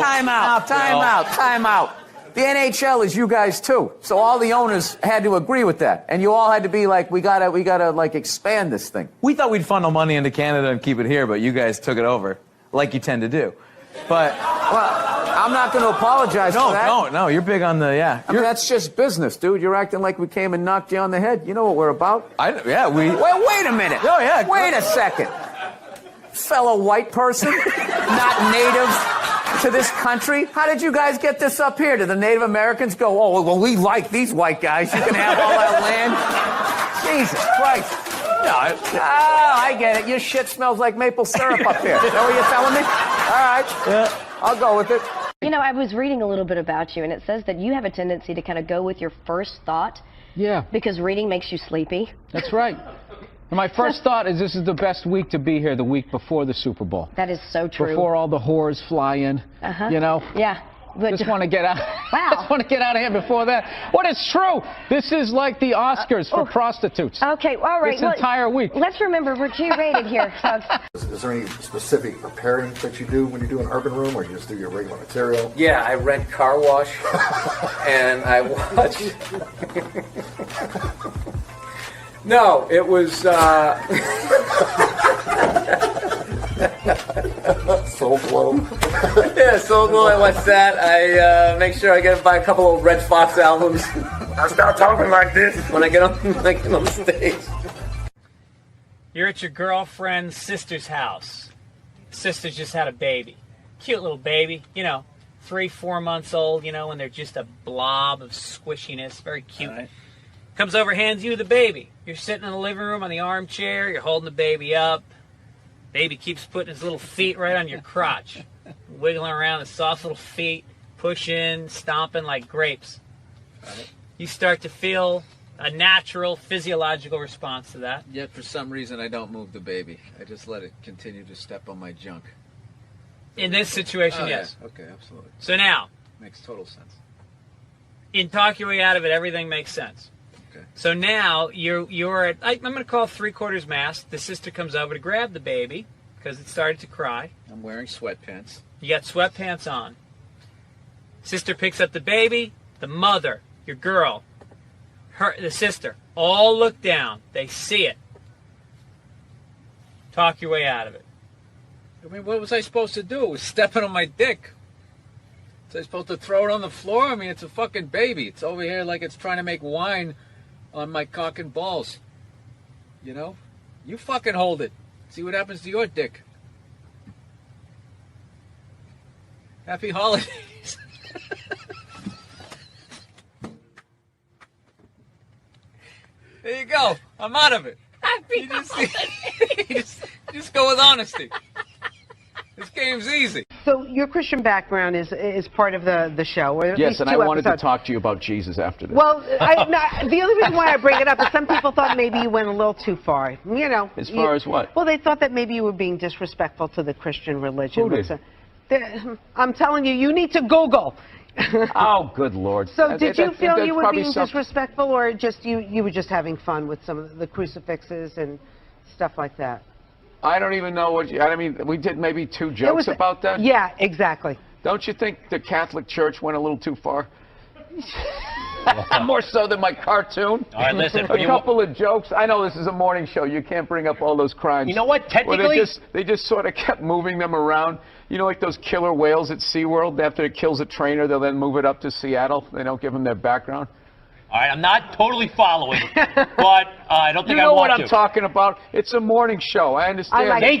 Time out. The NHL is you guys too. So all the owners had to agree with that. And you all had to be like, we gotta like expand this thing. we thought we'd funnel money into Canada and keep it here, but you guys took it over, like you tend to do. But I'm not going to apologize for that. No, you're big on the, yeah. I mean, that's just business, dude. You're acting like we came and knocked you on the head. You know what we're about? Wait a minute. Oh, yeah. Wait a second. Fellow white person, not native to this country. How did you guys get this up here? Did the Native Americans go, oh, well, we like these white guys. You can have all that land. Jesus Christ. No, I get it. Your shit smells like maple syrup up here. Is that what you're telling me? All right. Yeah, I'll go with it. You know, I was reading a little bit about you, and it says that you have a tendency to kind of go with your first thought. Yeah. Because reading makes you sleepy. That's right. And my first thought is this is the best week to be here, the week before the Super Bowl. That is so true. Before all the whores fly in, you know? Yeah. But just want to get out. Wow. Just want to get out of here before that. What is true? This is like the Oscars for prostitutes. Okay, all right. This entire week. Let's remember we're G-rated here, folks. Is there any specific preparing that you do when you do an urban room, or you just do your regular material? Yeah, I rent car wash, and I watch. No, it was. Soul Glow. Yeah, Soul Glow. I watch that. I make sure I get buy a couple of Red Fox albums. I start talking like this when I get on the stage. You're at your girlfriend's sister's house. Sister's just had a baby. Cute little baby, 3-4 months old, when they're just a blob of squishiness. Very cute. Right. Comes over, hands you the baby. You're sitting in the living room on the armchair. You're holding the baby up. Baby keeps putting his little feet right on your crotch. Wiggling around his soft little feet. pushing, stomping like grapes. Right. You start to feel a natural physiological response to that. Yet for some reason I don't move the baby. I just let it continue to step on my junk. In this situation, yes. Yeah. Okay, absolutely. So now, makes total sense. In Talk Your Way Out of It, everything makes sense. Okay. So now you're at, I'm going to call 3/4 mast. The sister comes over to grab the baby because it started to cry. I'm wearing sweatpants. You got sweatpants on. Sister picks up the baby. The mother, your girl, the sister, all look down. They see it. Talk your way out of it. I mean, what was I supposed to do? It was stepping on my dick. Was I supposed to throw it on the floor? I mean, it's a fucking baby. It's over here like it's trying to make wine on my cock and balls. You know? You fucking hold it. See what happens to your dick. Happy holidays. There you go. I'm out of it. Happy holidays. Just go with honesty. This game's easy. So your Christian background is part of the show. Or yes, and I wanted episodes. to talk to you about Jesus after this. Well, the only reason why I bring it up is some people thought maybe you went a little too far. You know. As far as what? Well, they thought that maybe you were being disrespectful to the Christian religion. Who did? I'm telling you, you need to Google. Oh, good Lord. So did you feel you were being disrespectful, or just you were just having fun with some of the crucifixes and stuff like that? I don't even know what I mean, we did maybe 2 jokes about that? Yeah, exactly. Don't you think the Catholic Church went a little too far? More so than my cartoon. All right, listen. A couple of jokes. I know this is a morning show. You can't bring up all those crimes. You know what? Technically, they just sort of kept moving them around. You know, like those killer whales at SeaWorld. After it kills a trainer, they'll then move it up to Seattle. They don't give them their background. All right, I'm not totally following, but I don't think you I know want what to. I'm talking about. It's a morning show. I understand. I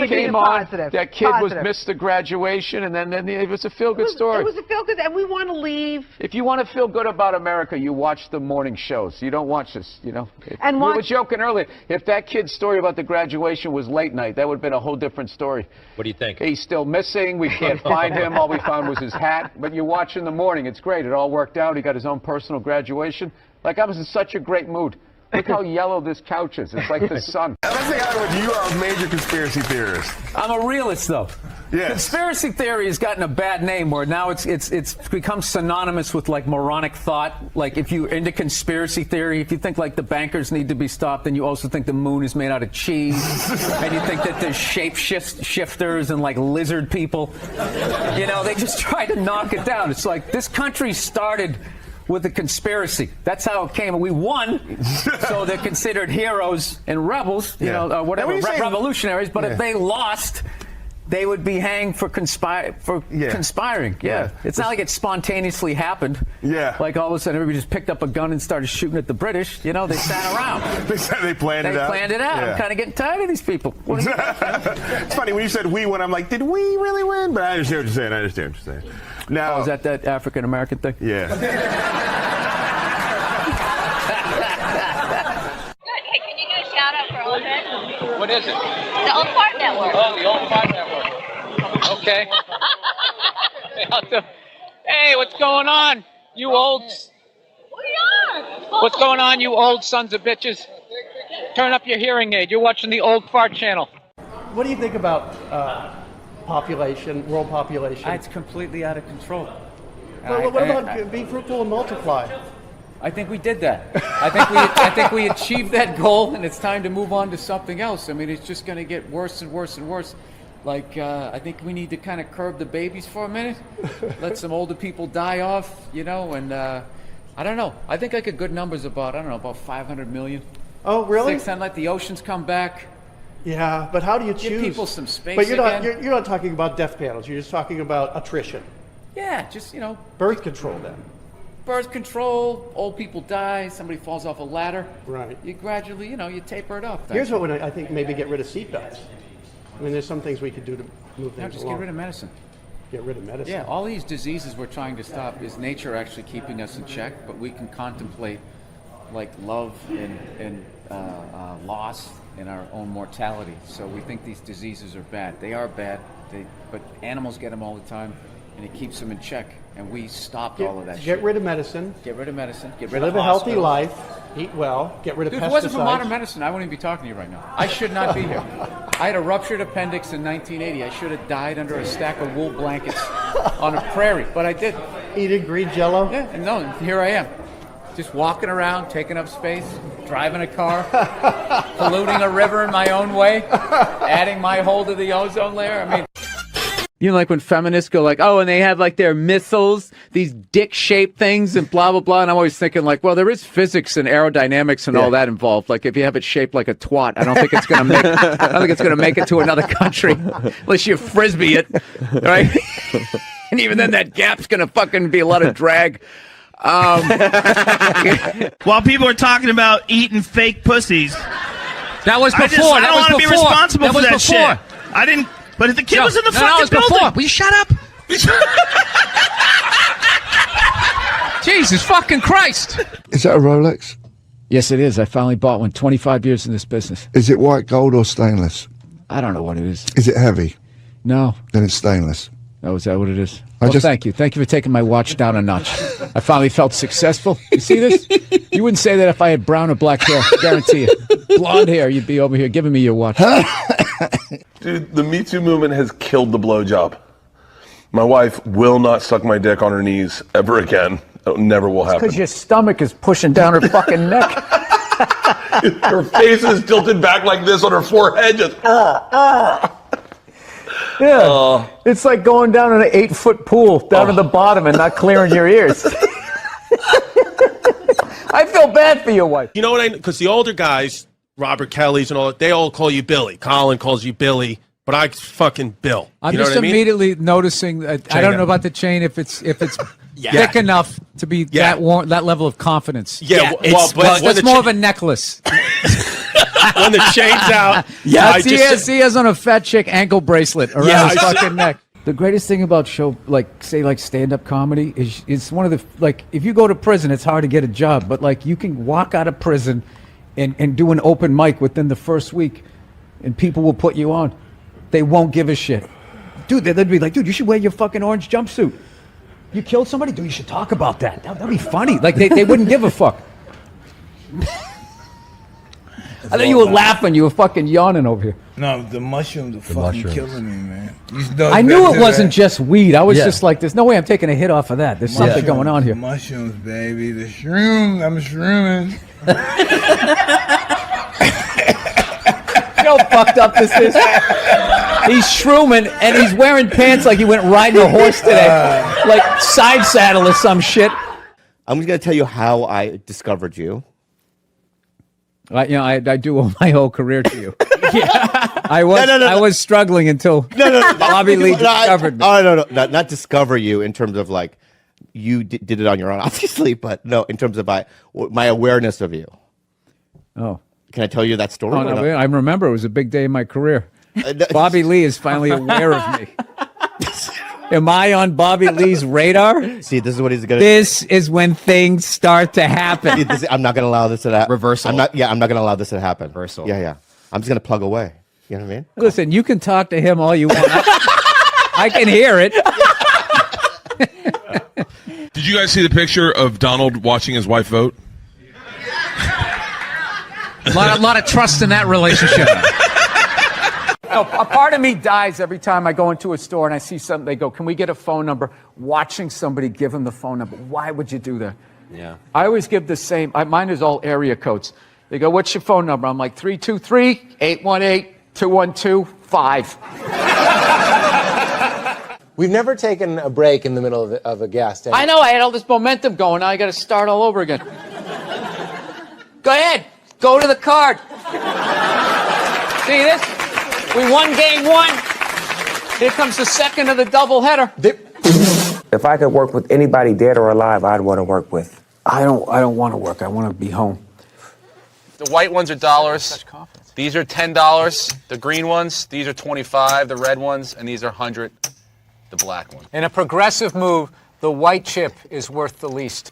came on. That kid missed the graduation, and then it was a feel-good story. It was a feel-good, and we want to leave. If you want to feel good about America, you watch the morning shows. You don't watch this, you know. And we were joking earlier. If that kid's story about the graduation was late night, that would have been a whole different story. What do you think? He's still missing. We can't find him. All we found was his hat. But you watch in the morning. It's great. It all worked out. He got his own personal graduation. Like, I was in such a great mood. Look how yellow this couch is. It's like the sun. Let's think out of you are a major conspiracy theorist. I'm a realist, though. Yes. Conspiracy theory has gotten a bad name where now it's become synonymous with like moronic thought. Like if you're into conspiracy theory, if you think like the bankers need to be stopped, then you also think the moon is made out of cheese, and you think that there's shifters and like lizard people. You know, they just try to knock it down. It's like this country started with a conspiracy. That's how it came. We won, so they're considered heroes and rebels, you know, or whatever, revolutionaries. But if they lost, they would be hanged for conspiring. Yeah. It's not like it spontaneously happened. Yeah. Like all of a sudden everybody just picked up a gun and started shooting at the British. You know, they sat around. They planned it out. They planned it out. Yeah. I'm kind of getting tired of these people. It's funny, when you said we won, I'm like, did we really win? But I understand what you're saying. Now, is that African-American thing? Yeah. Good. Hey, can you do a shout out for Old Head? What is it? The Old Fart Network. Oh, the Old Fart Network. Okay. Hey, what's going on, you old... What's going on, you old sons of bitches? Turn up your hearing aid. You're watching the Old Fart Channel. What do you think about population, world population? It's completely out of control. Well, what about be fruitful and multiply? I think we did that. I think we achieved that goal, and it's time to move on to something else. I mean, it's just going to get worse and worse and worse. Like, I think we need to kind of curb the babies for a minute, let some older people die off, you know, and I don't know. I think like a good number's about 500 million. Oh, really? 600, let the oceans come back. Yeah, but how do you choose? Give people some space. But you're not talking about death panels. You're just talking about attrition. Yeah, just, you know. Birth control then. Birth control, old people die, somebody falls off a ladder. Right. You gradually, you know, you taper it up. Here's what I think, maybe get rid of seatbelts. I mean, there's some things we could do to move things just along. get rid of medicine. Get rid of medicine. Yeah, all these diseases we're trying to stop is nature actually keeping us in check, but we can contemplate like love and loss and our own mortality. So we think these diseases are bad. They are bad, but animals get them all the time, and it keeps them in check. and we stopped all of that shit. Get rid of medicine. Get rid of medicine. Get rid Live of a healthy hospitals. life. Eat well. Get rid of Dude, pesticides. if it wasn't for modern medicine, I wouldn't even be talking to you right now. I should not be here. I had a ruptured appendix in 1980. I should have died under a stack of wool blankets on a prairie, but I didn't. Eating green Jello? Yeah, and no, here I am. Just walking around, taking up space, driving a car, polluting a river in my own way, adding my hole to the ozone layer. I mean, you know, like when feminists go like, oh, and they have like their missiles, these dick-shaped things and blah, blah, blah. And I'm always thinking like, well, there is physics and aerodynamics and all that involved. Like if you have it shaped like a twat, I don't think it's going to make it to another country unless you frisbee it, right? And even then that gap's going to fucking be a lot of drag. While people are talking about eating fake pussies. That was before. I don't want to be responsible for that shit. I didn't. But if the kid was in the fucking building. Before. Will you shut up? Jesus fucking Christ. Is that a Rolex? Yes, it is. I finally bought one. 25 years in this business. Is it white gold or stainless? I don't know what it is. Is it heavy? No. Then it's stainless. Oh, is that what it is? Well, thank you. Thank you for taking my watch down a notch. I finally felt successful. You see this? You wouldn't say that if I had brown or black hair. Guarantee you. Blonde hair, you'd be over here giving me your watch. Dude, the Me Too movement has killed the blowjob. My wife will not suck my dick on her knees ever again. It never will happen. Because your stomach is pushing down her fucking neck. Her face is tilted back like this on her forehead, just Yeah, it's like going down in an 8-foot pool down to the bottom and not clearing your ears. I feel bad for your wife. You know what because the older guys, Robert Kelly's and all that, they all call you Billy. Colin calls you Billy, but I fucking Bill. I'm you know just what I mean? immediately noticing. I don't know about the chain if it's thick enough to be that level of confidence. Yeah, that's more of a necklace. When the chain's out, he has on a fat chick ankle bracelet around his fucking neck. The greatest thing about stand-up comedy is it's one of the, like, if you go to prison, it's hard to get a job, but like you can walk out of prison and do an open mic within the first week and people will put you on. They won't give a shit. Dude, they'd be like, dude, you should wear your fucking orange jumpsuit. You killed somebody? Dude, you should talk about that. That'd be funny. Like, they wouldn't give a fuck. I thought you were laughing. You were fucking yawning over here. No, the mushrooms are fucking killing me, man. I knew it wasn't just weed. I was just like, there's no way I'm taking a hit off of that. There's something going on here. Mushrooms, baby. The shrooms. I'm shrooming. You know how fucked up this is? He's shrooming, and he's wearing pants like he went riding a horse today. Like side saddle or some shit. I'm just going to tell you how I discovered you. I do owe my whole career to you. I was struggling until Bobby Lee discovered me. Oh, no, not discover you in terms of like you did it on your own, obviously, but no, in terms of my awareness of you. Oh. Can I tell you that story? Oh, no, I remember it was a big day in my career. Bobby Lee is finally aware of me. Am I on Bobby Lee's radar? See, this is what he's gonna. This is when things start to happen. I'm not gonna allow this to happen. Reversal. I'm not gonna allow this to happen. Reversal. Yeah. I'm just gonna plug away. You know what I mean? Listen, you can talk to him all you want. I can hear it. Did you guys see the picture of Donald watching his wife vote? A lot of trust in that relationship. No, a part of me dies every time I go into a store and I see something. They go, "Can we get a phone number?" Watching somebody give them the phone number. Why would you do that? Yeah. I always give the same. Mine is all area codes. They go, "What's your phone number?" I'm like 323-818-212-5. We've never taken a break in the middle of a guest. I know. I had all this momentum going. Now I got to start all over again. Go ahead. Go to the card. See this? We won game one. Here comes the second of the doubleheader. If I could work with anybody dead or alive, I'd want to work with. I don't want to work. I want to be home. The white ones are dollars. These are $10. The green ones, these are 25. The red ones, and these are 100. The black one. In a progressive move, the white chip is worth the least.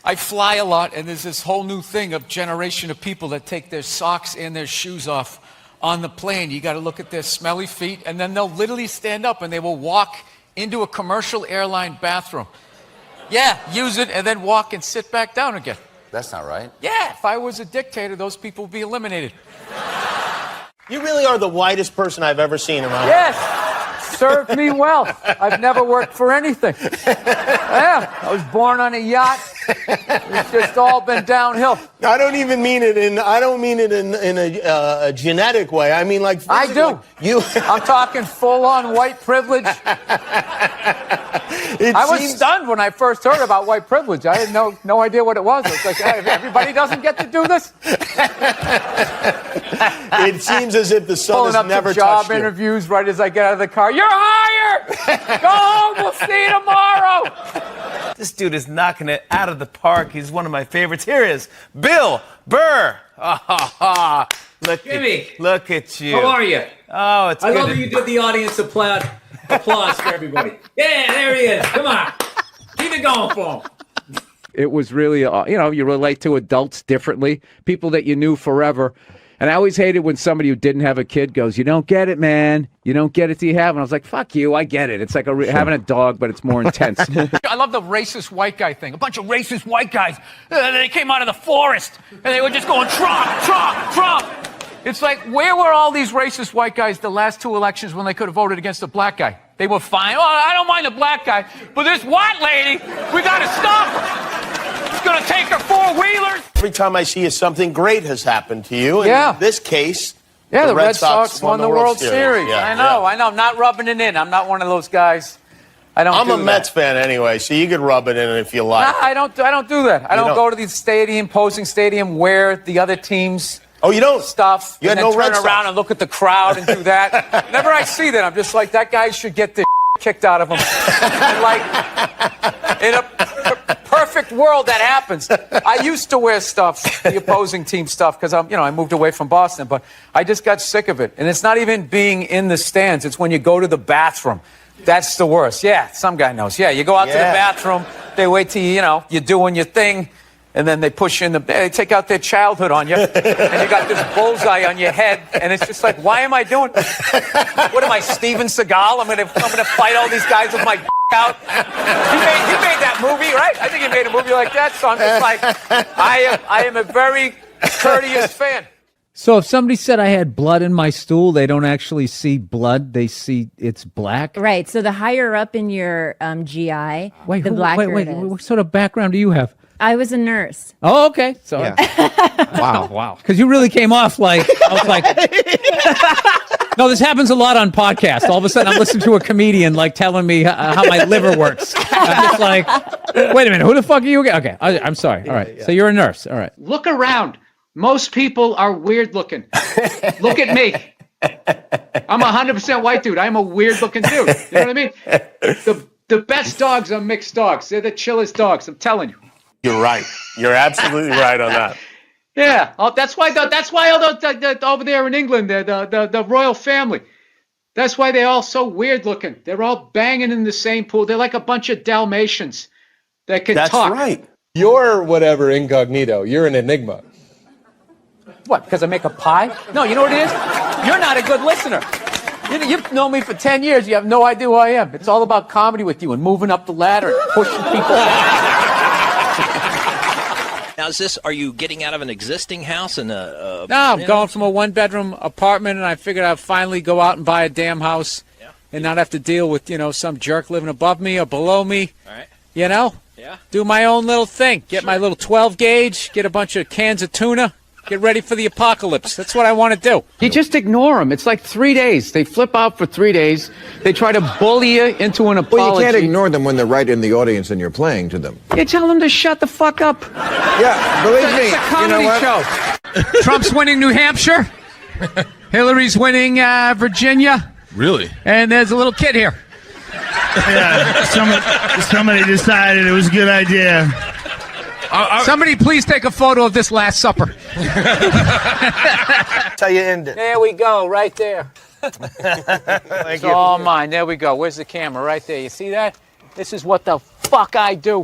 I fly a lot, and there's this whole new thing of generation of people that take their socks and their shoes off on the plane. You got to look at their smelly feet, and then they'll literally stand up and they will walk into a commercial airline bathroom. Yeah, use it and then walk and sit back down again. That's not right. Yeah, if I was a dictator, those people would be eliminated. You really are the whitest person I've ever seen in my life. Yes, served me well. I've never worked for anything. Yeah, I was born on a yacht. It's just all been downhill. I don't even mean it in. I don't mean it in a genetic way. I mean like physically. I do. I'm talking full-on white privilege. I was stunned when I first heard about white privilege. I had no idea what it was. It's like, hey, everybody doesn't get to do this. It seems as if the sun Pulling has up never to job touched you. interviews right as I get out of the car. You're hired. Go home. We'll see you tomorrow. This dude is knocking it out of the park. He's one of my favorites. Here is Bill Burr. Look at you. How are you? Oh, it's I good. love that you did the audience applause for everybody. Yeah, there he is. Come on. Keep it going for him. It was really, you relate to adults differently, people that you knew forever. And I always hated when somebody who didn't have a kid goes, you don't get it, man. You don't get it till you have it. And I was like, fuck you, I get it. It's like having a dog, but it's more intense. I love the racist white guy thing. A bunch of racist white guys. They came out of the forest, and they were just going, Trump, Trump, Trump. It's like, where were all these racist white guys the last 2 elections when they could have voted against a black guy? They were fine. Oh, I don't mind the black guy, but this white lady, we got to stop her. She's going to take her four-wheelers. Every time I see you, something great has happened to you. Yeah. In this case, yeah, the Red Sox won the World Series. Yeah, I know. I'm not rubbing it in. I'm not one of those guys. I'm a Mets fan anyway, so you could rub it in if you like. Nah, I don't do that. I don't go to the stadium, posing stadium, wear the other team's stuff. You had and then no Red turn Sox. around and look at the crowd and do that. Whenever I see that, I'm just like, that guy should get the kicked out of him. And like, in a perfect world, that happens. I used to wear stuff, the opposing team stuff, because I moved away from Boston, but I just got sick of it. And it's not even being in the stands. It's when you go to the bathroom. That's the worst. Yeah, some guy knows. Yeah, you go out to the bathroom, they wait till you're doing your thing, and then they push you in they take out their childhood on you, and you got this bullseye on your head, and it's just like, why am I doing what am I, Steven Seagal? I'm gonna fight all these guys with my out. He made that movie, right? I think he made a movie like that, so I'm just like, I am a very courteous fan. So if somebody said I had blood in my stool, they don't actually see blood, they see it's black? Right, so the higher up in your GI, the blacker it is. What sort of background do you have? I was a nurse. Oh, okay. So, wow. Because you really came off like, I was like, no, this happens a lot on podcasts. All of a sudden, I'm listening to a comedian like telling me how my liver works. I'm just like, wait a minute, who the fuck are you again? Okay, I'm sorry. All right, so you're a nurse. All right. Look around. Most people are weird looking. Look at me. I'm 100% white dude. I'm a weird looking dude. You know what I mean? The best dogs are mixed dogs. They're the chillest dogs. I'm telling you. You're right. You're absolutely right on that. Yeah, that's why all over there in England, the royal family. That's why they're all so weird looking. They're all banging in the same pool. They're like a bunch of Dalmatians that can talk. That's right. You're whatever incognito. You're an enigma. What? Because I make a pie? No, you know what it is? You're not a good listener. You've known me for 10 years. You have no idea who I am. It's all about comedy with you and moving up the ladder and pushing people down. Now, are you getting out of an existing house and No, I'm going from a one-bedroom apartment, and I figured I'd finally go out and buy a damn house and not have to deal with, some jerk living above me or below me. All right. Yeah. Do my own little thing. Get my little 12 gauge, get a bunch of cans of tuna. Get ready for the apocalypse. That's what I want to do. You just ignore them. It's like 3 days. They flip out for 3 days. They try to bully you into an apology. Well, you can't ignore them when they're right in the audience and you're playing to them. You tell them to shut the fuck up. Yeah, believe me. It's a comedy show. Trump's winning New Hampshire. Hillary's winning Virginia. Really? And there's a little kid here. Yeah, somebody decided it was a good idea. Somebody please take a photo of this Last Supper. That's how you end it. There we go, right there. It's all mine. There we go. Where's the camera? Right there. You see that? This is what the fuck I do.